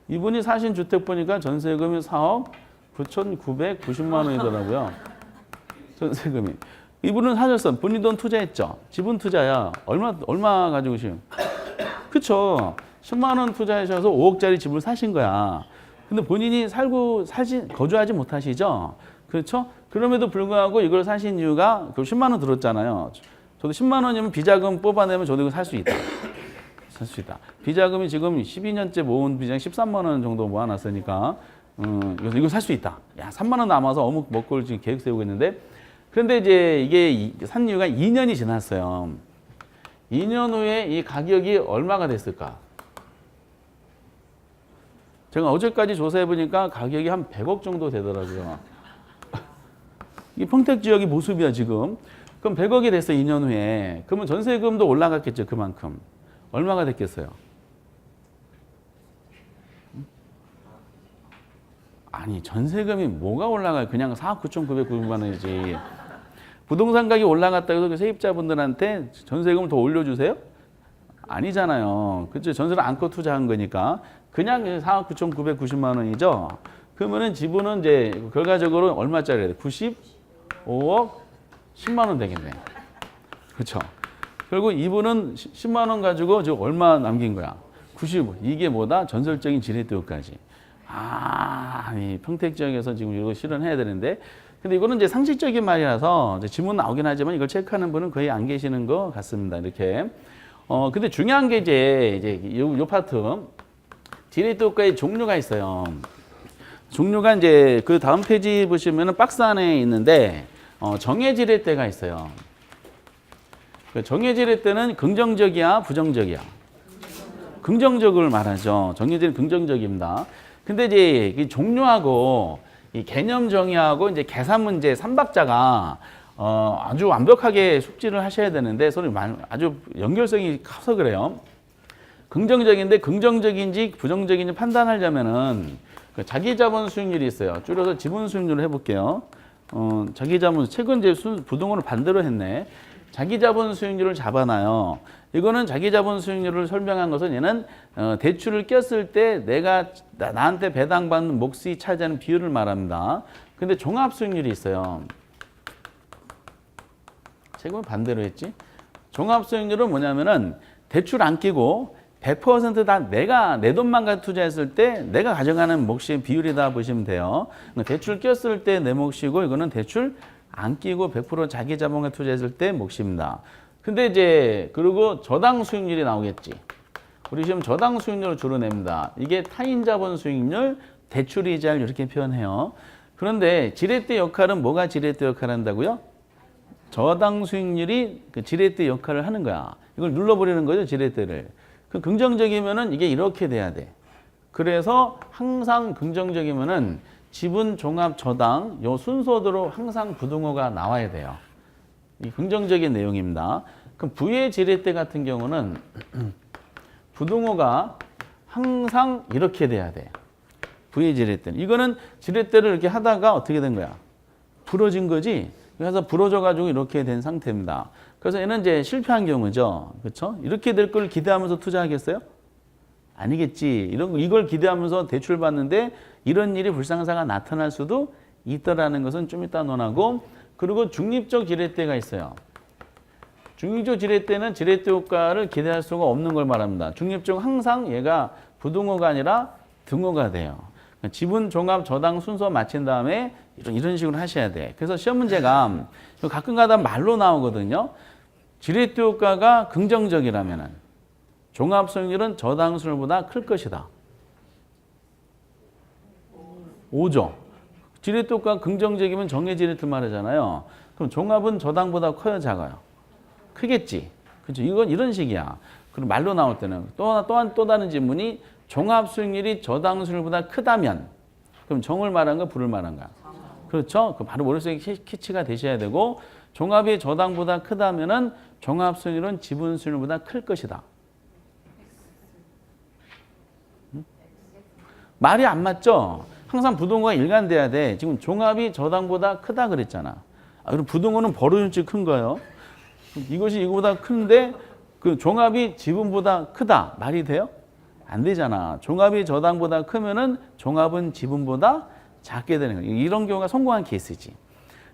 이분이 사신 주택 보니까 전세금이 4억 9,990만 원이더라고요. 전세금이. 이분은 사셨어. 본인 돈 투자했죠. 지분 투자야. 얼마 가지고 지금? 그쵸. 10만 원 투자하셔서 5억짜리 집을 사신 거야. 근데 본인이 거주하지 못하시죠? 그렇죠? 그럼에도 불구하고 이걸 사신 이유가 그 10만 원 들었잖아요. 저도 10만 원이면 비자금 뽑아내면 저도 이거 살 수 있다. 살 수 있다. 비자금이 지금 12년째 모은 비자금 13만 원 정도 모아놨으니까 그래서 이거 살 수 있다. 야, 3만 원 남아서 어묵 먹고 지금 계획 세우고 있는데 그런데 이제 이게 산 이유가 2년이 지났어요. 2년 후에 이 가격이 얼마가 됐을까? 제가 어제까지 조사해 보니까 가격이 한 100억 정도 되더라고요. 이 평택 지역의 모습이야 지금. 그럼 100억이 됐어 2년 후에. 그러면 전세금도 올라갔겠죠 그만큼. 얼마가 됐겠어요? 아니 전세금이 뭐가 올라가요? 그냥 4억 9,990만 원이지. 부동산 가격이 올라갔다고 해서 세입자분들한테 전세금을 더 올려주세요? 아니잖아요. 그렇죠? 전세를 안고 투자한 거니까. 그냥 4억 9,990만 원이죠. 그러면은 지분은 이제 결과적으로 얼마짜리 95억 10만 원 되겠네. 그렇죠? 결국 이분은 10만 원 가지고 지금 얼마 남긴 거야? 95. 이게 뭐다? 전설적인 지렛대요까지. 이 평택 지역에서 지금 이거 실현해야 되는데, 근데 이거는 이제 상식적인 말이라서 이제 지문 나오긴 하지만 이걸 체크하는 분은 거의 안 계시는 것 같습니다. 이렇게. 근데 중요한 게 이제 요 파트. 지렛대요가의 종류가 있어요. 종류가 이제 그 다음 페이지 보시면은 박스 안에 있는데, 정해 지렛대가 있어요. 정해 지렛대는 긍정적이야, 부정적이야? 긍정적을 말하죠. 정해 지렛대는 긍정적입니다. 근데 이제 이 종류하고 이 개념 정의하고 이제 계산 문제 3박자가 아주 완벽하게 숙지를 하셔야 되는데 서로 아주 연결성이 커서 그래요. 긍정적인데 긍정적인지 부정적인지 판단하려면은 그 자기자본 수익률이 있어요. 줄여서 지분 수익률을 해볼게요. 자기자본 최근 이제 부동산을 반대로 했네. 자기자본 수익률을 잡아놔요. 이거는 자기자본 수익률을 설명한 것은 얘는 대출을 꼈을 때 내가 나한테 배당받는 몫이 차지하는 비율을 말합니다. 근데 종합 수익률이 있어요. 최근 반대로 했지. 종합 수익률은 뭐냐면은 대출 안 끼고 100% 다 내 돈만 가지고 투자했을 때 내가 가져가는 몫의 비율이다 보시면 돼요. 대출 꼈을 때 내 몫이고 이거는 대출 안 끼고 100% 자기 자본에 투자했을 때 몫입니다. 근데 이제 그리고 저당 수익률이 나오겠지. 우리 시험 저당 수익률을 주로 냅니다. 이게 타인 자본 수익률, 대출 이자를 이렇게 표현해요. 그런데 지렛대 역할은 뭐가 지렛대 역할을 한다고요? 저당 수익률이 그 지렛대 역할을 하는 거야. 이걸 눌러버리는 거죠, 지렛대를. 그 긍정적이면은 이게 이렇게 돼야 돼. 그래서 항상 긍정적이면은 지분, 종합, 저당 요 순서대로 항상 부등호가 나와야 돼요. 이 긍정적인 내용입니다. 그럼 부의 지렛대 같은 경우는 부등호가 항상 이렇게 돼야 돼. 부의 지렛대는. 이거는 지렛대를 이렇게 하다가 어떻게 된 거야? 부러진 거지. 그래서 부러져가지고 이렇게 된 상태입니다. 그래서 얘는 이제 실패한 경우죠. 그렇죠? 이렇게 될 걸 기대하면서 투자하겠어요? 아니겠지. 이걸 기대하면서 대출 받는데 이런 일이 불상사가 나타날 수도 있다라는 것은 좀 이따 논하고, 그리고 중립적 지렛대가 있어요. 중립적 지렛대는 지렛대 효과를 기대할 수가 없는 걸 말합니다. 중립적은 항상 얘가 부등호가 아니라 등호가 돼요. 지분, 종합, 저당 순서 맞힌 다음에 이런 식으로 하셔야 돼. 그래서 시험 문제가 가끔가다 말로 나오거든요. 지렛대 효과가 긍정적이라면은 종합 수익률은 저당 수익률보다 클 것이다. 5죠. 지렛대 효과가 긍정적이면 정해 지렛대 말하잖아요. 그럼 종합은 저당보다 커요, 작아요? 크겠지. 그렇죠. 이건 이런 식이야. 그럼 말로 나올 때는 또 다른 질문이 종합 수익률이 저당 수익률보다 크다면 그럼 정을 말한 거, 부를 말한 거야? 그렇죠? 그 바로 머릿속에 캐치가 되셔야 되고 종합이 저당보다 크다면은 종합 수익률은 지분 수익률보다 클 것이다. 말이 안 맞죠? 항상 부동호가 일관돼야 돼. 지금 종합이 저당보다 크다 그랬잖아. 그럼 부동호는 버릇이 큰 거예요. 이것이 이거보다 큰데 그 종합이 지분보다 크다. 말이 돼요? 안 되잖아. 종합이 저당보다 크면은 종합은 지분보다 작게 되는 거예요. 이런 경우가 성공한 케이스지.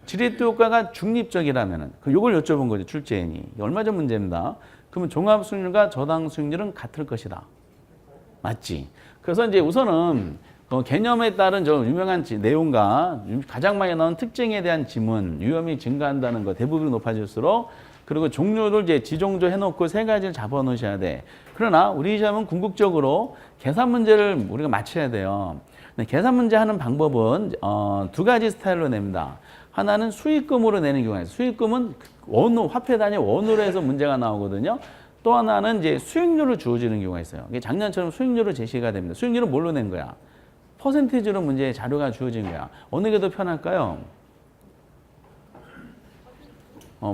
지렛대 효과가 중립적이라면은 이걸 여쭤본 거죠. 출제인이. 얼마 전 문제입니다. 그러면 종합 수익률과 저당 수익률은 같을 것이다. 맞지? 그래서 이제 우선은 개념에 따른 저 유명한 내용과 가장 많이 나온 특징에 대한 지문, 위험이 증가한다는 거, 대부분이 높아질수록 그리고 종류를 이제 지종조 해놓고 세 가지를 잡아 놓으셔야 돼. 그러나 우리 시험은 궁극적으로 계산 문제를 우리가 맞춰야 돼요. 계산 문제 하는 방법은 두 가지 스타일로 냅니다. 하나는 수익금으로 내는 경우가 있어요. 수익금은 원으로, 화폐 단위 원으로 해서 문제가 나오거든요. 또 하나는 이제 수익률을 주어지는 경우가 있어요. 이게 작년처럼 수익률로 제시가 됩니다. 수익률은 뭘로 낸 거야? 퍼센티지로 문제의 자료가 주어진 거야. 어느 게 더 편할까요?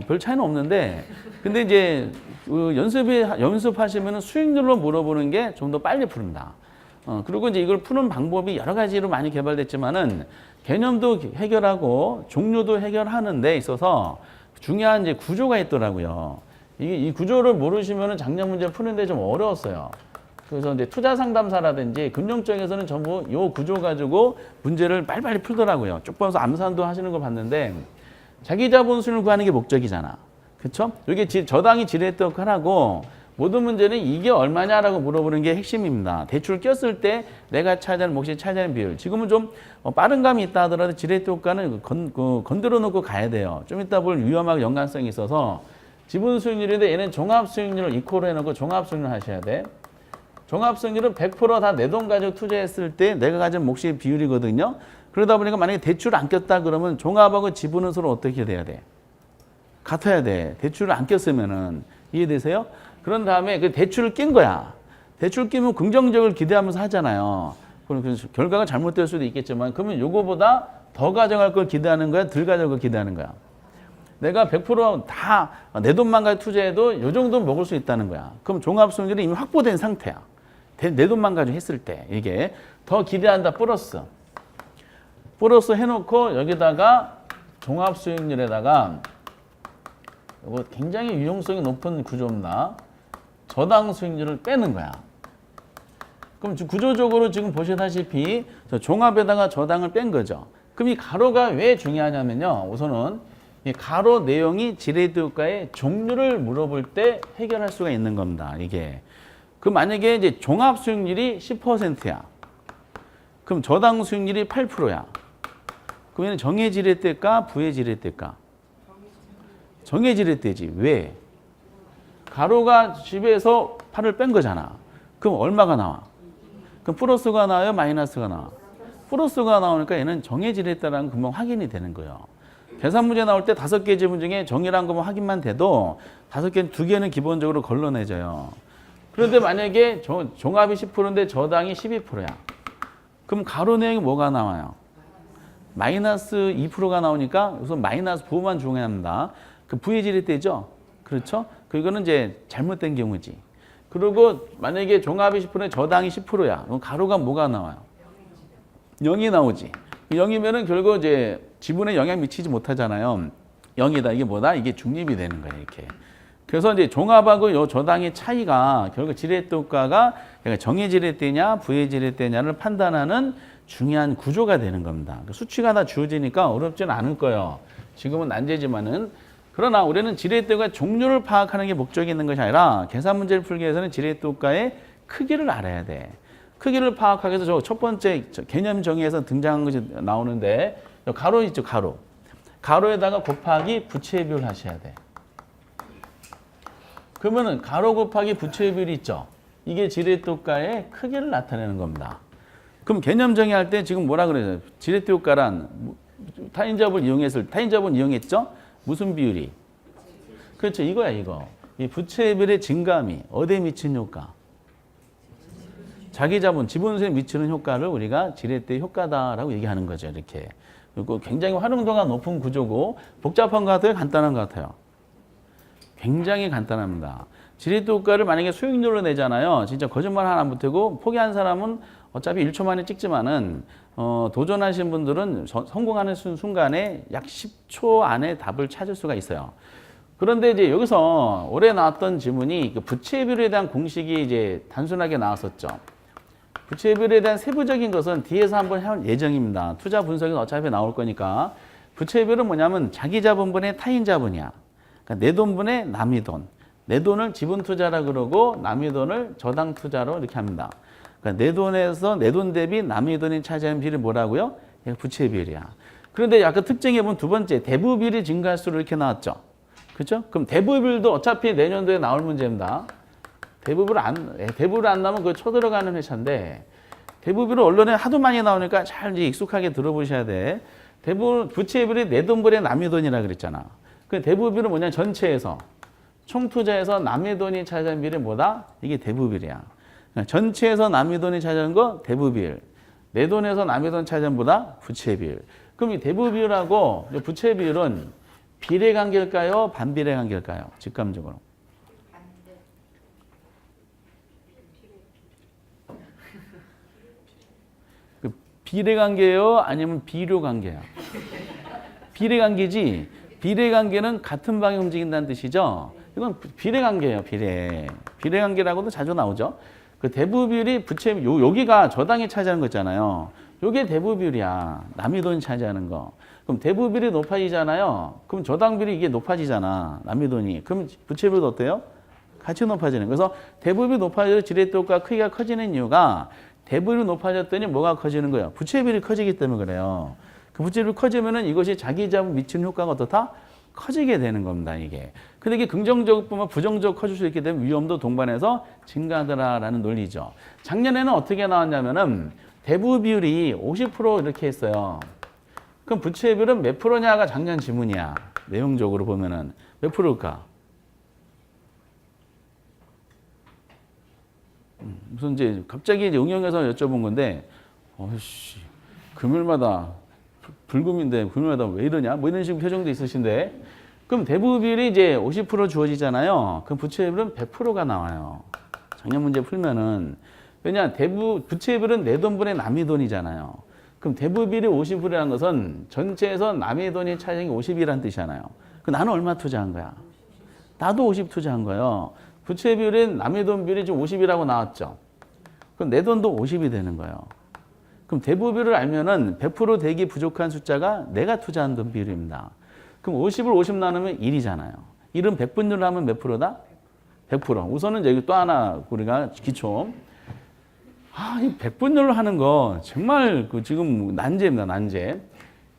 별 차이는 없는데, 근데 이제 연습하시면 수익률로 물어보는 게 좀 더 빨리 푸릅니다. 그리고 이제 이걸 푸는 방법이 여러 가지로 많이 개발됐지만은 개념도 해결하고 종류도 해결하는 데 있어서 중요한 이제 구조가 있더라고요. 이 구조를 모르시면은 작년 문제 푸는데 좀 어려웠어요. 그래서 이제 투자 상담사라든지 금융 쪽에서는 전부 이 구조 가지고 문제를 빨리빨리 풀더라고요. 쭉 보면서 암산도 하시는 거 봤는데 자기 자본 수익률 구하는 게 목적이잖아. 그렇죠? 이게 저당이 지렛대 하나고 모든 문제는 이게 얼마냐라고 물어보는 게 핵심입니다. 대출 꼈을 때 내가 차지하는 몫이 차지하는 비율. 지금은 좀 빠른 감이 있다 하더라도 지렛대 효과는 건드려 놓고 가야 돼요. 좀 이따 볼 위험하고 연관성이 있어서 지분 수익률인데 얘는 종합 수익률을 이코로 해놓고 종합 수익률 하셔야 돼. 종합 수익률은 100% 다 내 돈 가지고 투자했을 때 내가 가진 몫의 비율이거든요. 그러다 보니까 만약에 대출을 안 꼈다 그러면 종합하고 지분은 서로 어떻게 돼야 돼? 같아야 돼. 대출을 안 꼈으면은. 이해되세요? 그런 다음에 그 대출을 낀 거야. 대출 끼면 긍정적을 기대하면서 하잖아요. 그럼 결과가 잘못될 수도 있겠지만 그러면 요거보다 더 가져갈 걸 기대하는 거야? 덜 가져갈 걸 기대하는 거야? 내가 100%다 내 돈만 가지고 투자해도 요 정도는 먹을 수 있다는 거야. 그럼 종합수익률이 이미 확보된 상태야. 내 돈만 가지고 했을 때 이게 더 기대한다 플러스 해놓고 여기다가 종합수익률에다가 이거 굉장히 유용성이 높은 구조입니다. 저당 수익률을 빼는 거야. 그럼 구조적으로 지금 보시다시피 종합에다가 저당을 뺀 거죠. 그럼 이 가로가 왜 중요하냐면요. 우선은 이 가로 내용이 지렛대 효과의 종류를 물어볼 때 해결할 수가 있는 겁니다. 이게. 그럼 만약에 이제 종합 수익률이 10%야. 그럼 저당 수익률이 8%야. 그러면 정의 지렛대일까? 부의 지렛대일까? 정의 지렛대지. 왜? 가로가 10에서 8을 뺀 거잖아. 그럼 얼마가 나와? 그럼 플러스가 나와요? 마이너스가 나와? 플러스가 나오니까 얘는 정의 지렛대라는 건 금방 확인이 되는 거예요. 계산 문제 나올 때 5개 지문 중에 정의란 것만 확인만 돼도 5개, 2개는 기본적으로 걸러내져요. 그런데 만약에 종합이 10%인데 저당이 12%야. 그럼 가로 내용이 뭐가 나와요? 마이너스 2%가 나오니까 우선 마이너스 부호만 중요합니다. 그 부의 지렛대죠? 그렇죠? 그거는 이제 잘못된 경우지. 그리고 만약에 종합이 10%에 저당이 10%야. 그럼 가로가 뭐가 나와요? 0이 나오지. 0이면은 결국 이제 지분에 영향 미치지 못하잖아요. 0이다. 이게 뭐다? 이게 중립이 되는 거예요. 이렇게. 그래서 이제 종합하고 요 저당의 차이가 결국 지렛대 효과가 정의 지렛대냐 부의 지렛대냐를 판단하는 중요한 구조가 되는 겁니다. 수치가 다 주어지니까 어렵지는 않을 거예요. 지금은 난제지만은 그러나 우리는 지렛대가 종류를 파악하는 게 목적이 있는 것이 아니라 계산 문제를 풀기 위해서는 지렛대 효과의 크기를 알아야 돼. 크기를 파악하기 위해서 저 첫 번째 개념 정의에서 등장한 것이 나오는데 가로 있죠, 가로. 가로에다가 곱하기 부채 비율 하셔야 돼. 그러면은 가로 곱하기 부채 비율이 있죠. 이게 지렛대 효과의 크기를 나타내는 겁니다. 그럼 개념 정의할 때 지금 뭐라 그러죠? 지렛대 효과란 타인자본 이용했죠? 무슨 비율이? 그렇죠. 이거야, 이거. 이 부채 비율의 증감이 어디에 미친 효과? 자기 자본, 지분수에 미치는 효과를 우리가 지렛대 효과다라고 얘기하는 거죠. 이렇게. 그리고 굉장히 활용도가 높은 구조고 복잡한 것 같아요? 간단한 것 같아요? 굉장히 간단합니다. 지리토과를 만약에 수익률로 내잖아요. 진짜 거짓말 하나 안 보태고 포기한 사람은 어차피 1초 만에 찍지만은 도전하신 분들은 성공하는 순간에 약 10초 안에 답을 찾을 수가 있어요. 그런데 이제 여기서 올해 나왔던 지문이 그 부채 비율에 대한 공식이 이제 단순하게 나왔었죠. 부채 비율에 대한 세부적인 것은 뒤에서 한번 할 예정입니다. 투자 분석이 어차피 나올 거니까. 부채 비율은 뭐냐면 자기 자본분의 타인 자본이야. 그러니까 내 돈분의 남의 돈. 내 돈을 지분 투자라 그러고 남의 돈을 저당 투자로 이렇게 합니다. 그러니까 내 돈에서 내 돈 대비 남의 돈이 차지하는 비율이 뭐라고요? 부채 비율이야. 그런데 아까 특징해 보면 두 번째 대부 비율이 증가할수록 이렇게 나왔죠. 그렇죠? 그럼 대부 비율도 어차피 내년도에 나올 문제입니다. 대부 비율 안 나오면 그거 쳐들어가는 회사인데 대부 비율은 언론에 하도 많이 나오니까 잘 이제 익숙하게 들어보셔야 돼. 대부 부채 비율이 내 돈분의 남의 돈이라 그랬잖아. 그 대부 비율은 뭐냐? 전체에서 총 투자에서 남의 돈이 차지하는 비율이 뭐다? 이게 대부 비율이야. 그러니까 전체에서 남의 돈이 차지하는 거 대부 비율. 내 돈에서 남의 돈 차지하는 보다 부채 비율. 그럼 이 대부 비율하고 부채 비율은 비례 관계일까요? 반비례 관계일까요? 직감적으로. 비례 관계예요? 아니면 비료 관계예요? 비례 관계지. 비례 관계는 같은 방향 움직인다는 뜻이죠. 이건 비례 관계예요. 비례 관계라고도 자주 나오죠. 그 대부 비율이 부채 여기가 저당이 차지하는 거 있잖아요. 요게 대부 비율이야. 남의 돈이 차지하는 거. 그럼 대부 비율이 높아지잖아요. 그럼 저당 비율이 이게 높아지잖아. 남의 돈이. 그럼 부채 비율도 어때요? 같이 높아지는. 그래서 대부 비율이 높아져서 지렛대가 크기가 커지는 이유가 대부 비율이 높아졌더니 뭐가 커지는 거예요? 부채 비율이 커지기 때문에 그래요. 그 부채 비율이 커지면은 이것이 자기 자본 미치는 효과가 어떻다? 커지게 되는 겁니다, 이게. 근데 이게 긍정적으로 보면 부정적으로 커질 수 있게 되면 위험도 동반해서 증가하더라라는 논리죠. 작년에는 어떻게 나왔냐면은 대부 비율이 50% 이렇게 했어요. 그럼 부채 비율은 몇 프로냐가 작년 지문이야. 내용적으로 보면은 몇 프로일까? 무슨 이제 갑자기 이제 응용해서 여쭤본 건데, 어이씨, 금요일마다 불금인데 금요일마다 왜 이러냐? 뭐 이런 식으로 표정도 있으신데, 그럼 대부 비율이 이제 50% 주어지잖아요. 그럼 부채 비율은 100%가 나와요. 작년 문제 풀면은. 왜냐, 부채 비율은 내 돈분의 남의 돈이잖아요. 그럼 대부 비율이 50%라는 것은 전체에서 남의 돈이 차지하는 게 50이라는 뜻이잖아요. 그럼 나는 얼마 투자한 거야? 나도 50 투자한 거예요. 부채 비율은 남의 돈 비율이 지금 50이라고 나왔죠. 그럼 내 돈도 50이 되는 거예요. 그럼 대부 비율을 알면은 100% 되기 부족한 숫자가 내가 투자한 돈 비율입니다. 그럼 50을 50 나누면 1이잖아요. 1은 100분율로 하면 몇 프로다? 100%. 우선은 여기 또 하나 우리가 기초. 이 100분율로 하는 거 정말 지금 난제입니다, 난제.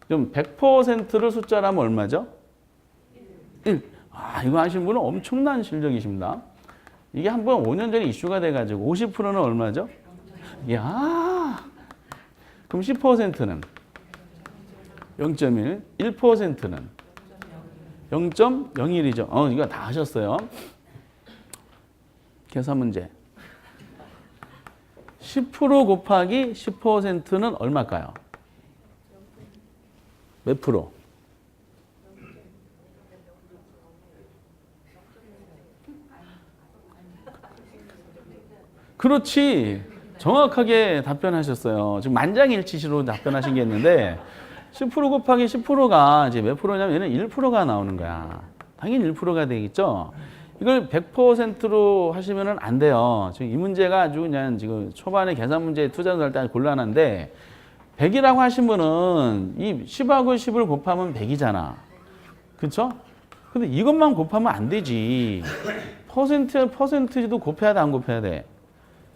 그럼 100%를 숫자로 하면 얼마죠? 1. 이거 하신 분은 엄청난 실력이십니다. 이게 한번 5년 전에 이슈가 돼가지고 50%는 얼마죠? 이야. 그럼 10%는 0.1, 1%는 0.01이죠. 이거 다 하셨어요. 계산 문제. 10% 곱하기 10%는 얼마일까요? 몇 프로? 그렇지. 정확하게 답변하셨어요. 지금 만장일치시로 답변하신 게 있는데 10% 곱하기 10%가 이제 몇 프로냐면 얘는 1%가 나오는 거야. 당연히 1%가 되겠죠. 이걸 100%로 하시면은 안 돼요. 지금 이 문제가 아주 그냥 지금 초반에 계산 문제 투자를 할 때 곤란한데 100이라고 하신 분은 이 10하고 10을 곱하면 100이잖아. 그렇죠? 근데 이것만 곱하면 안 되지. 퍼센티지도 곱해야 돼, 안 곱해야 돼?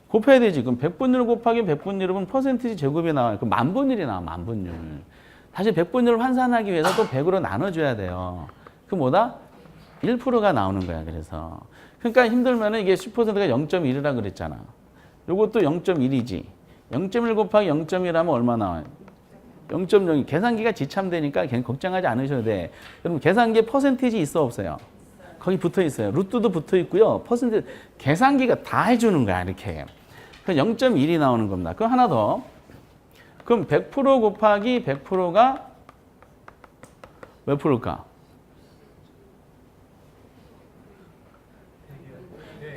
곱해야 되지. 그럼 100분율 곱하기 100분율이면 퍼센티지 제곱이 나와요. 그럼 만분율이 나와, 만분율. 다시 100분율을 환산하기 위해서 또 100으로 나눠줘야 돼요. 그 뭐다? 1%가 나오는 거야, 그래서. 그러니까 힘들면은 이게 10%가 0.1이라 그랬잖아. 요것도 0.1이지. 0.1 곱하기 0.1하면 얼마 나와요? 0.0. 계산기가 지참되니까 걱정하지 않으셔도 돼. 여러분, 계산기에 퍼센티지 있어, 없어요? 거기 붙어 있어요. 루트도 붙어 있고요. 퍼센트, 계산기가 다 해주는 거야, 이렇게. 그래서 0.1이 나오는 겁니다. 그럼 하나 더. 그럼 100% 곱하기 100%가 몇 프로일까?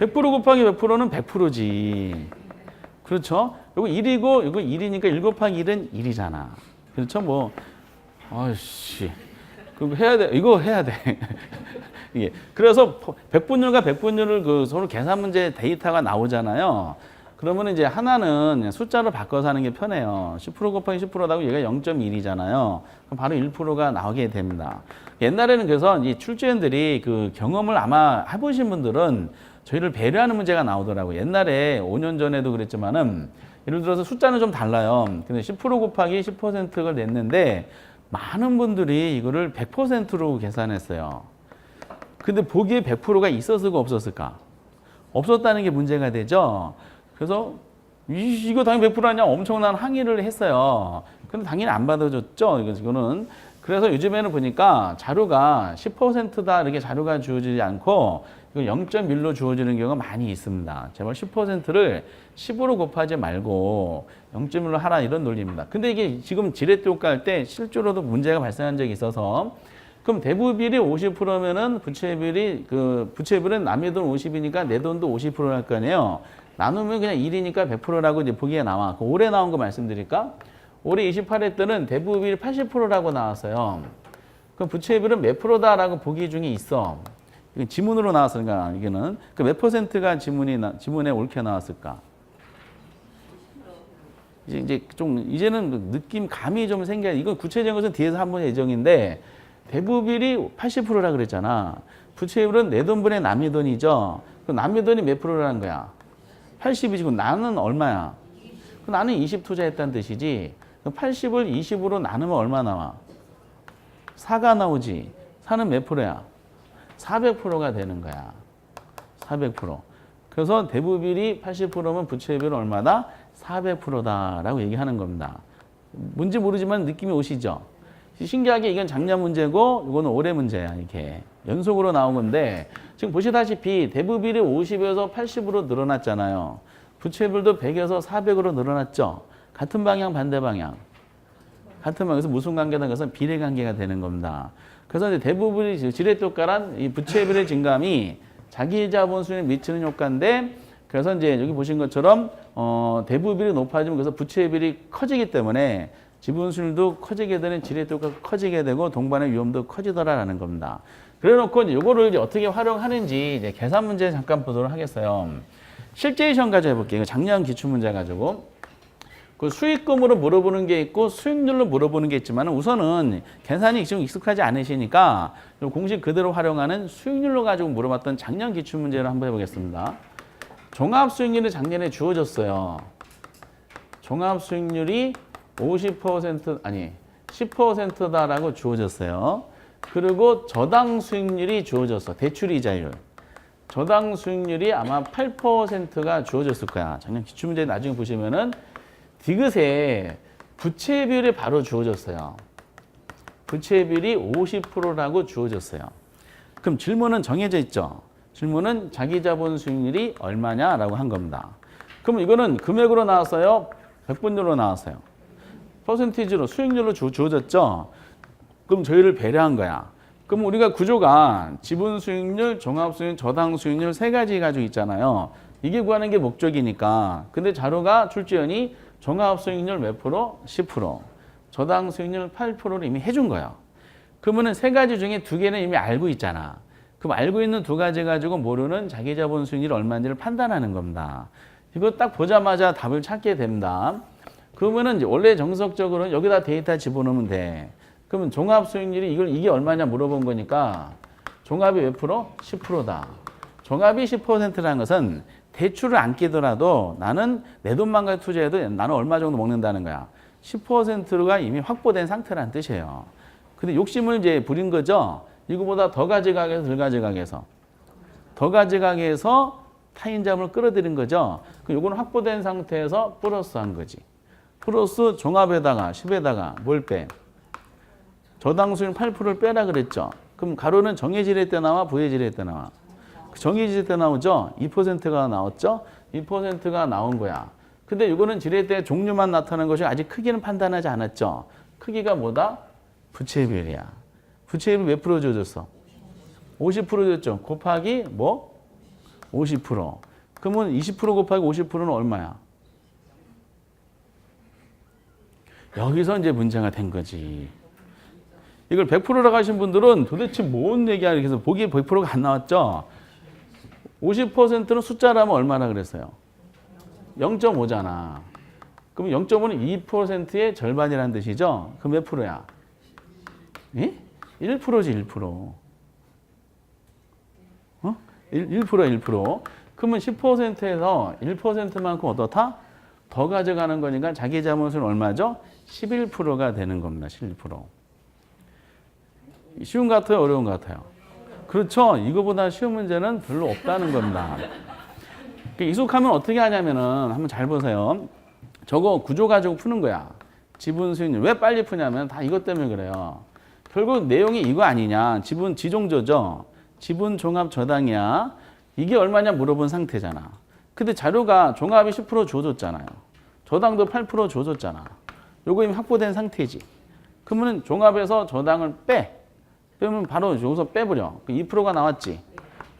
100% 곱하기 100%는 100%지. 그렇죠? 이거 1이고 이거 1이니까 1 곱하기 1은 1이잖아. 그렇죠? 뭐 아이씨. 그거 해야 돼. 이거 해야 돼. 이게 그래서 백분율과 백분율을 그 서로 계산 문제 데이터가 나오잖아요. 그러면 이제 하나는 숫자로 바꿔서 하는 게 편해요. 10% 곱하기 10%라고 얘가 0.1이잖아요. 그럼 바로 1%가 나오게 됩니다. 옛날에는 그래서 이 출제원들이 그 경험을 아마 해보신 분들은 저희를 배려하는 문제가 나오더라고요. 옛날에 5년 전에도 그랬지만은 예를 들어서 숫자는 좀 달라요. 근데 10% 곱하기 10%를 냈는데 많은 분들이 이거를 100%로 계산했어요. 근데 보기에 100%가 있었을까 없었을까? 없었다는 게 문제가 되죠. 그래서 이거 당연히 100% 아니야 엄청난 항의를 했어요. 근데 당연히 안 받아줬죠. 이거는. 그래서 요즘에는 보니까 자료가 10%다 이렇게 자료가 주어지지 않고 0.1로 주어지는 경우가 많이 있습니다. 제발 10%를 10으로 곱하지 말고 0.1로 하라 이런 논리입니다. 근데 이게 지금 지렛대 효과 할 때 실제로도 문제가 발생한 적이 있어서 그럼 대부비율이 50%면은 부채비율은 남의 돈 50이니까 내 돈도 50%랄 거 아니에요. 나누면 그냥 1이니까 100%라고 이제 보기가 나와. 올해 나온 거 말씀드릴까? 올해 28회 때는 대부비율 80%라고 나왔어요. 그럼 부채비율은 몇 프로다라고 보기 중에 있어. 이건 지문으로 나왔으니까 이게는 그 몇 퍼센트가 지문에 옳게 나왔을까? 이제는 느낌 감이 좀 생겨야 이건 구체적인 것은 뒤에서 한번 예정인데 대부비율이 80%라 그랬잖아. 부채비율은 내 돈분의 남의 돈이죠. 그럼 남의 돈이 몇 프로라는 거야? 80이지. 나는 얼마야? 나는 20 투자했다는 뜻이지. 80을 20으로 나누면 얼마 나와? 4가 나오지. 4는 몇 프로야? 400%가 되는 거야. 400%. 그래서 대부비율이 80%면 부채비율은 얼마다? 400%다라고 얘기하는 겁니다. 뭔지 모르지만 느낌이 오시죠? 신기하게 이건 작년 문제고 이거는 올해 문제야. 이렇게 연속으로 나온 건데 지금 보시다시피 대부비율이 50에서 80으로 늘어났잖아요. 부채비율도 100에서 400으로 늘어났죠. 같은 방향 반대 방향. 같은 방향에서 무슨 관계다? 그것은 비례 관계가 되는 겁니다. 그래서 이제 대부분이 지렛대 효과란 이 부채비율의 증감이 자기 자본 수준에 미치는 효과인데 그래서 이제 여기 보신 것처럼 대부비율이 높아지면 그래서 부채비율이 커지기 때문에 지분 수율도 커지게 되는 지렛대 효과가 커지게 되고 동반의 위험도 커지더라라는 겁니다. 그래놓고 이제 이거를 이제 어떻게 활용하는지 이제 계산 문제 잠깐 보도록 하겠어요. 실제 시험 가지고 해볼게요. 작년 기출 문제 가지고. 그 수익금으로 물어보는 게 있고 수익률로 물어보는 게 있지만 우선은 계산이 지금 익숙하지 않으시니까 공식 그대로 활용하는 수익률로 가지고 물어봤던 작년 기출 문제를 한번 해보겠습니다. 종합 수익률이 작년에 주어졌어요. 종합 수익률이 50% 아니 10%다라고 주어졌어요. 그리고 저당 수익률이 주어졌어. 대출이자율. 저당 수익률이 아마 8%가 주어졌을 거야. 작년 기출 문제 나중에 보시면은 디귿에 부채비율이 바로 주어졌어요. 부채비율이 50%라고 주어졌어요. 그럼 질문은 정해져 있죠. 질문은 자기 자본 수익률이 얼마냐라고 한 겁니다. 그럼 이거는 금액으로 나왔어요? 백분율로 나왔어요? 퍼센티지로 수익률로 주어졌죠. 그럼 저희를 배려한 거야. 그럼 우리가 구조가 지분 수익률, 종합 수익률, 저당 수익률 세 가지 가지고 있잖아요. 이게 구하는 게 목적이니까. 근데 자료가 출제원이 종합 수익률 몇 프로? 10%. 저당 수익률 8%를 이미 해준 거예요. 그러면은 세 가지 중에 두 개는 이미 알고 있잖아. 그럼 알고 있는 두 가지 가지고 모르는 자기 자본 수익률이 얼마인지를 판단하는 겁니다. 이거 딱 보자마자 답을 찾게 됩니다. 그러면은 이제 원래 정석적으로는 여기다 데이터 집어넣으면 돼. 그러면 종합 수익률이 이게 얼마냐 물어본 거니까 종합이 몇 프로? 10%다. 종합이 10%라는 것은 대출을 안 끼더라도 나는 내 돈만 가지고 투자해도 나는 얼마 정도 먹는다는 거야. 10%가 이미 확보된 상태라는 뜻이에요. 근데 욕심을 이제 부린 거죠. 이거보다 더 가져가게 해서 덜 가져가게 해서. 더 가져가게 해서 타인자금을 끌어들인 거죠. 그럼 이거는 확보된 상태에서 플러스 한 거지. 플러스 종합에다가 10에다가 뭘 빼? 저당 수익 8%를 빼라 그랬죠. 그럼 가로는 정해질 때 나와 부해질 때 나와? 정해질 때 나오죠. 2%가 나왔죠. 2%가 나온 거야. 근데 이거는 지렛대 종류만 나타나는 것이 아직 크기는 판단하지 않았죠. 크기가 뭐다? 부채비율이야. 부채비율 몇 프로 주어졌어? 50% 줬죠. 곱하기 뭐? 50%. 그러면 20% 곱하기 50%는 얼마야? 여기서 이제 문제가 된 거지. 이걸 100%라고 하신 분들은 도대체 뭔 얘기야? 이렇게 해서 보기에 100%가 안 나왔죠? 50%는 숫자라면 얼마나 그랬어요? 0.5잖아. 그럼 0.5는 2%의 절반이라는 뜻이죠? 그럼 몇 프로야? 예? 1%지, 1%. 어? 1%야, 1%. 그러면 10%에서 1%만큼 어떻다? 더 가져가는 거니까 자기 자본수는 얼마죠? 11%가 되는 겁니다. 11%. 쉬운 것 같아요? 어려운 것 같아요? 그렇죠. 이거보다 쉬운 문제는 별로 없다는 겁니다. 익숙하면 어떻게 하냐면은 한번 잘 보세요. 저거 구조 가지고 푸는 거야. 지분 수익률. 왜 빨리 푸냐면 다 이것 때문에 그래요. 결국 내용이 이거 아니냐. 지분 지종조죠. 지분 종합 저당이야. 이게 얼마냐 물어본 상태잖아. 근데 자료가 종합이 10% 줘줬잖아요. 저당도 8% 줘줬잖아. 요거 이미 확보된 상태지. 그러면 종합에서 저당을 빼면 바로 여기서 빼버려. 2%가 나왔지.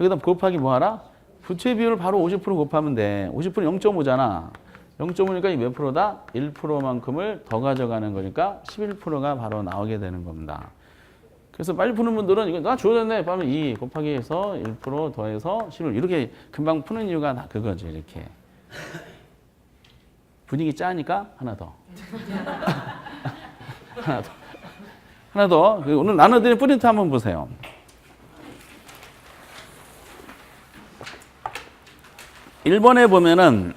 여기다 곱하기 뭐 하라? 부채 비율을 바로 50% 곱하면 돼. 50% 0.5잖아. 0.5니까 이 몇 프로다? 1%만큼을 더 가져가는 거니까 11%가 바로 나오게 되는 겁니다. 그래서 빨리 푸는 분들은 이거 나 주어졌네. 그러면 2 곱하기 해서 1% 더해서 11 이렇게 금방 푸는 이유가 다 그거죠. 이렇게. 분위기 짜니까 하나 더. 하나 더. 하나 더. 오늘 나눠드린 프린트 한번 보세요. (1번에) 보면은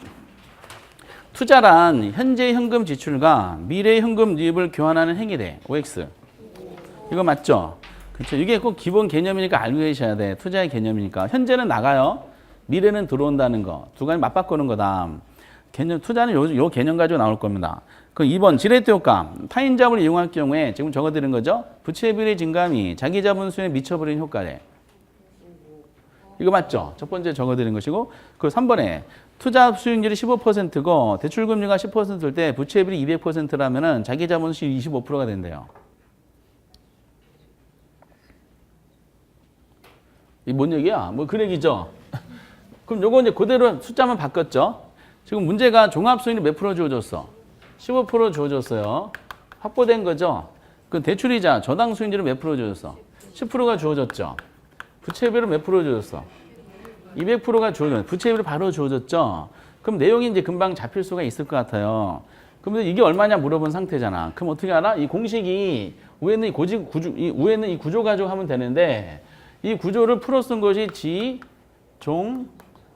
투자란 현재 현금 지출과 미래 현금 유입을 교환하는 행위래. OX. 이거 맞죠? 그렇죠. 이게 꼭 기본 개념이니까 알고 계셔야 돼. 투자의 개념이니까. 현재는 나가요. 미래는 들어온다는 거. 두 가지 맞바꾸는 거다. 개념, 투자는 요 개념 가지고 나올 겁니다. 그럼 2번 지레트 효과. 타인 자본을 이용할 경우에 지금 적어드린 거죠. 부채 비율의 증감이 자기 자본 수에 미쳐버리는 효과래. 이거 맞죠? 첫 번째 적어드린 것이고. 그 3번에 투자 수익률이 15%고 대출금리가 10%일 때 부채 비율이 200%라면은 자기 자본 수익 25%가 된대요. 이 뭔 얘기야? 뭐 그 얘기죠. 그럼 요거 이제 그대로 숫자만 바꿨죠. 지금 문제가 종합 수익률 몇 프로 주어졌어? 15% 주어졌어요. 확보된 거죠. 그 대출이자 저당 수익률은 몇 프로 주어졌어? 10%가 주어졌죠. 부채비율은 몇 프로 주어졌어? 200%가 주어졌어. 부채비율이 바로 주어졌죠. 그럼 내용이 이제 금방 잡힐 수가 있을 것 같아요. 그럼 이게 얼마냐 물어본 상태잖아. 그럼 어떻게 알아? 이 공식이 위에는 이 구조 가지고 하면 되는데 이 구조를 풀어 쓴 것이 지, 종,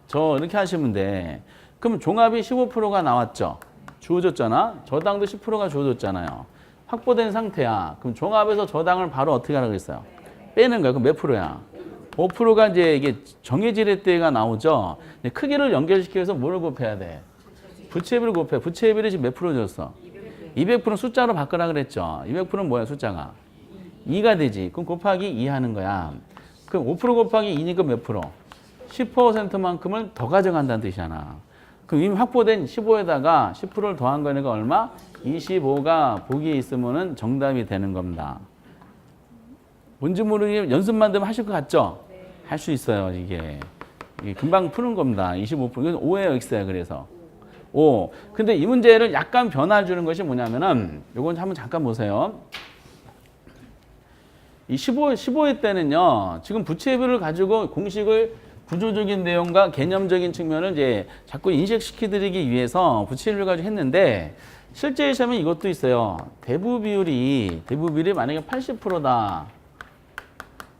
저 이렇게 하시면 돼. 그럼 종합이 15%가 나왔죠. 주어졌잖아. 저당도 10%가 주어졌잖아요. 확보된 상태야. 그럼 종합에서 저당을 바로 어떻게 하라고 했어요? 빼는 거야. 그럼 몇 프로야? 5%가 이제 이게 정해질 때가 나오죠. 크기를 연결시켜서 뭐를 곱해야 돼? 부채비를 곱해. 부채비를 지금 몇 프로 줬어? 200% 숫자로 바꾸라 그랬죠. 200%는 뭐야 숫자가? 2가 되지. 그럼 곱하기 2 하는 거야. 그럼 5% 곱하기 2니까 몇 프로? 10%만큼을 더 가져간다는 뜻이잖아. 그럼 이미 확보된 15에다가 10%를 더한 거니까 얼마? 25가 보기에 있으면은 정답이 되는 겁니다. 뭔지 모르게 연습만 되면 하실 것 같죠? 네. 할 수 있어요, 이게 금방 푸는 겁니다. 25%. 이건 5예요, X야, 그래서. 5. 근데 이 문제를 약간 변화 주는 것이 뭐냐면은, 요건 한번 잠깐 보세요. 이 15회 때는요, 지금 부채비율을 가지고 공식을 구조적인 내용과 개념적인 측면을 이제 자꾸 인식시켜드리기 위해서 부채비율을 가지고 했는데, 실제 시험에 이것도 있어요. 대부 비율이 만약에 80%다.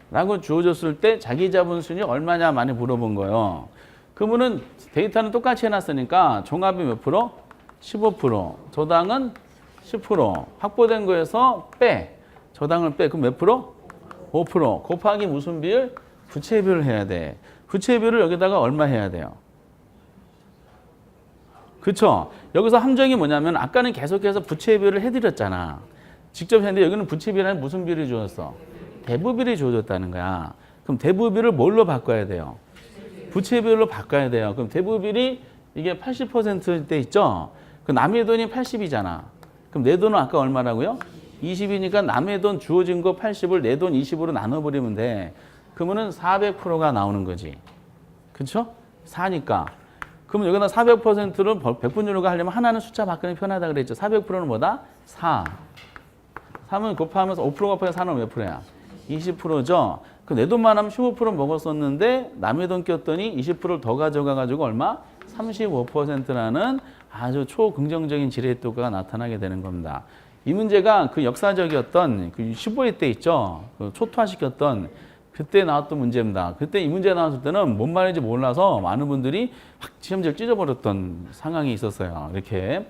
라고 주어졌을 때 자기 자본 수익이 얼마냐 많이 물어본 거예요. 그러면은 데이터는 똑같이 해놨으니까 종합이 몇 프로? 15%. 저당은 10%. 확보된 거에서 빼. 저당을 빼. 그럼 몇 프로? 5%. 곱하기 무슨 비율? 부채 비율을 해야 돼. 부채 비율을 여기다가 얼마 해야 돼요? 그쵸? 여기서 함정이 뭐냐면 아까는 계속해서 부채 비율을 해드렸잖아. 직접 했는데 여기는 부채 비율은 무슨 비율이 주었어? 대부 비율이 주어졌다는 거야. 그럼 대부 비율을 뭘로 바꿔야 돼요? 부채 비율로 바꿔야 돼요. 그럼 대부 비율이 이게 80%일 때 있죠? 그 남의 돈이 80이잖아. 그럼 내 돈은 아까 얼마라고요? 20이니까 남의 돈 주어진 거 80을 내 돈 20으로 나눠버리면 돼. 그러면은 400%가 나오는 거지. 그렇죠? 4니까. 그럼 여기다 400%를 백분율로 하려면 하나는 숫자 바꾸는 게 편하다 그랬죠. 400%는 뭐다? 4. 3은 곱하면서 5% 곱하면 4는 몇 프로야? 20%죠. 그 내 돈만 하면 15% 먹었었는데 남의 돈 꼈더니 20%를 더 가져가가지고 얼마? 35%라는 아주 초긍정적인 지렛 효과가 나타나게 되는 겁니다. 이 문제가 그 역사적이었던 그 15회 때 있죠. 그 초토화시켰던 그때 나왔던 문제입니다. 그때 이 문제 나왔을 때는 뭔 말인지 몰라서 많은 분들이 확 시험지를 찢어버렸던 상황이 있었어요. 이렇게.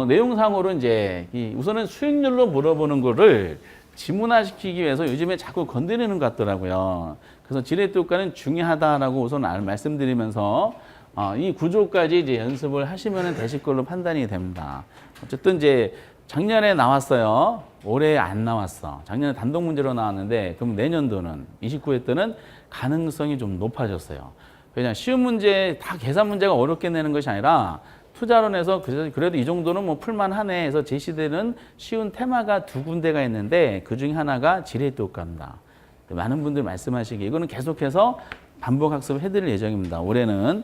내용상으로 이제 우선은 수익률로 물어보는 거를 지문화시키기 위해서 요즘에 자꾸 건드리는 것 같더라고요. 그래서 지렛 효과는 중요하다라고 우선 말씀드리면서 이 구조까지 이제 연습을 하시면 되실 걸로 판단이 됩니다. 어쨌든 이제 작년에 나왔어요. 올해 안 나왔어. 작년에 단독 문제로 나왔는데 그럼 내년도는 29회 때는 가능성이 좀 높아졌어요. 그냥 쉬운 문제 다 계산 문제가 어렵게 내는 것이 아니라 투자론에서 그래도 이 정도는 뭐 풀만하네 해서 제시되는 쉬운 테마가 두 군데가 있는데 그 중에 하나가 지렛 효과입니다. 많은 분들 말씀하시기에 이거는 계속해서 반복 학습을 해드릴 예정입니다. 올해는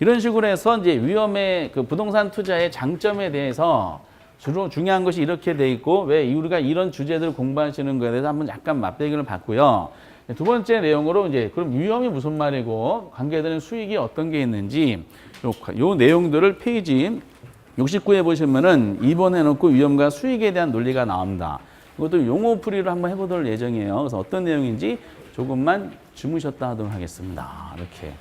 이런 식으로 해서 이제 위험의 그 부동산 투자의 장점에 대해서 주로 중요한 것이 이렇게 돼 있고 왜 우리가 이런 주제들을 공부하시는 거에 대해서 한번 약간 맛배기를 봤고요. 두 번째 내용으로 이제 그럼 위험이 무슨 말이고 관계되는 수익이 어떤 게 있는지 요 내용들을 페이지 69에 보시면은 2번 해놓고 위험과 수익에 대한 논리가 나옵니다. 이것도 용어 풀이를 한번 해보도록 예정이에요. 그래서 어떤 내용인지 조금만 주무셨다 하도록 하겠습니다. 이렇게.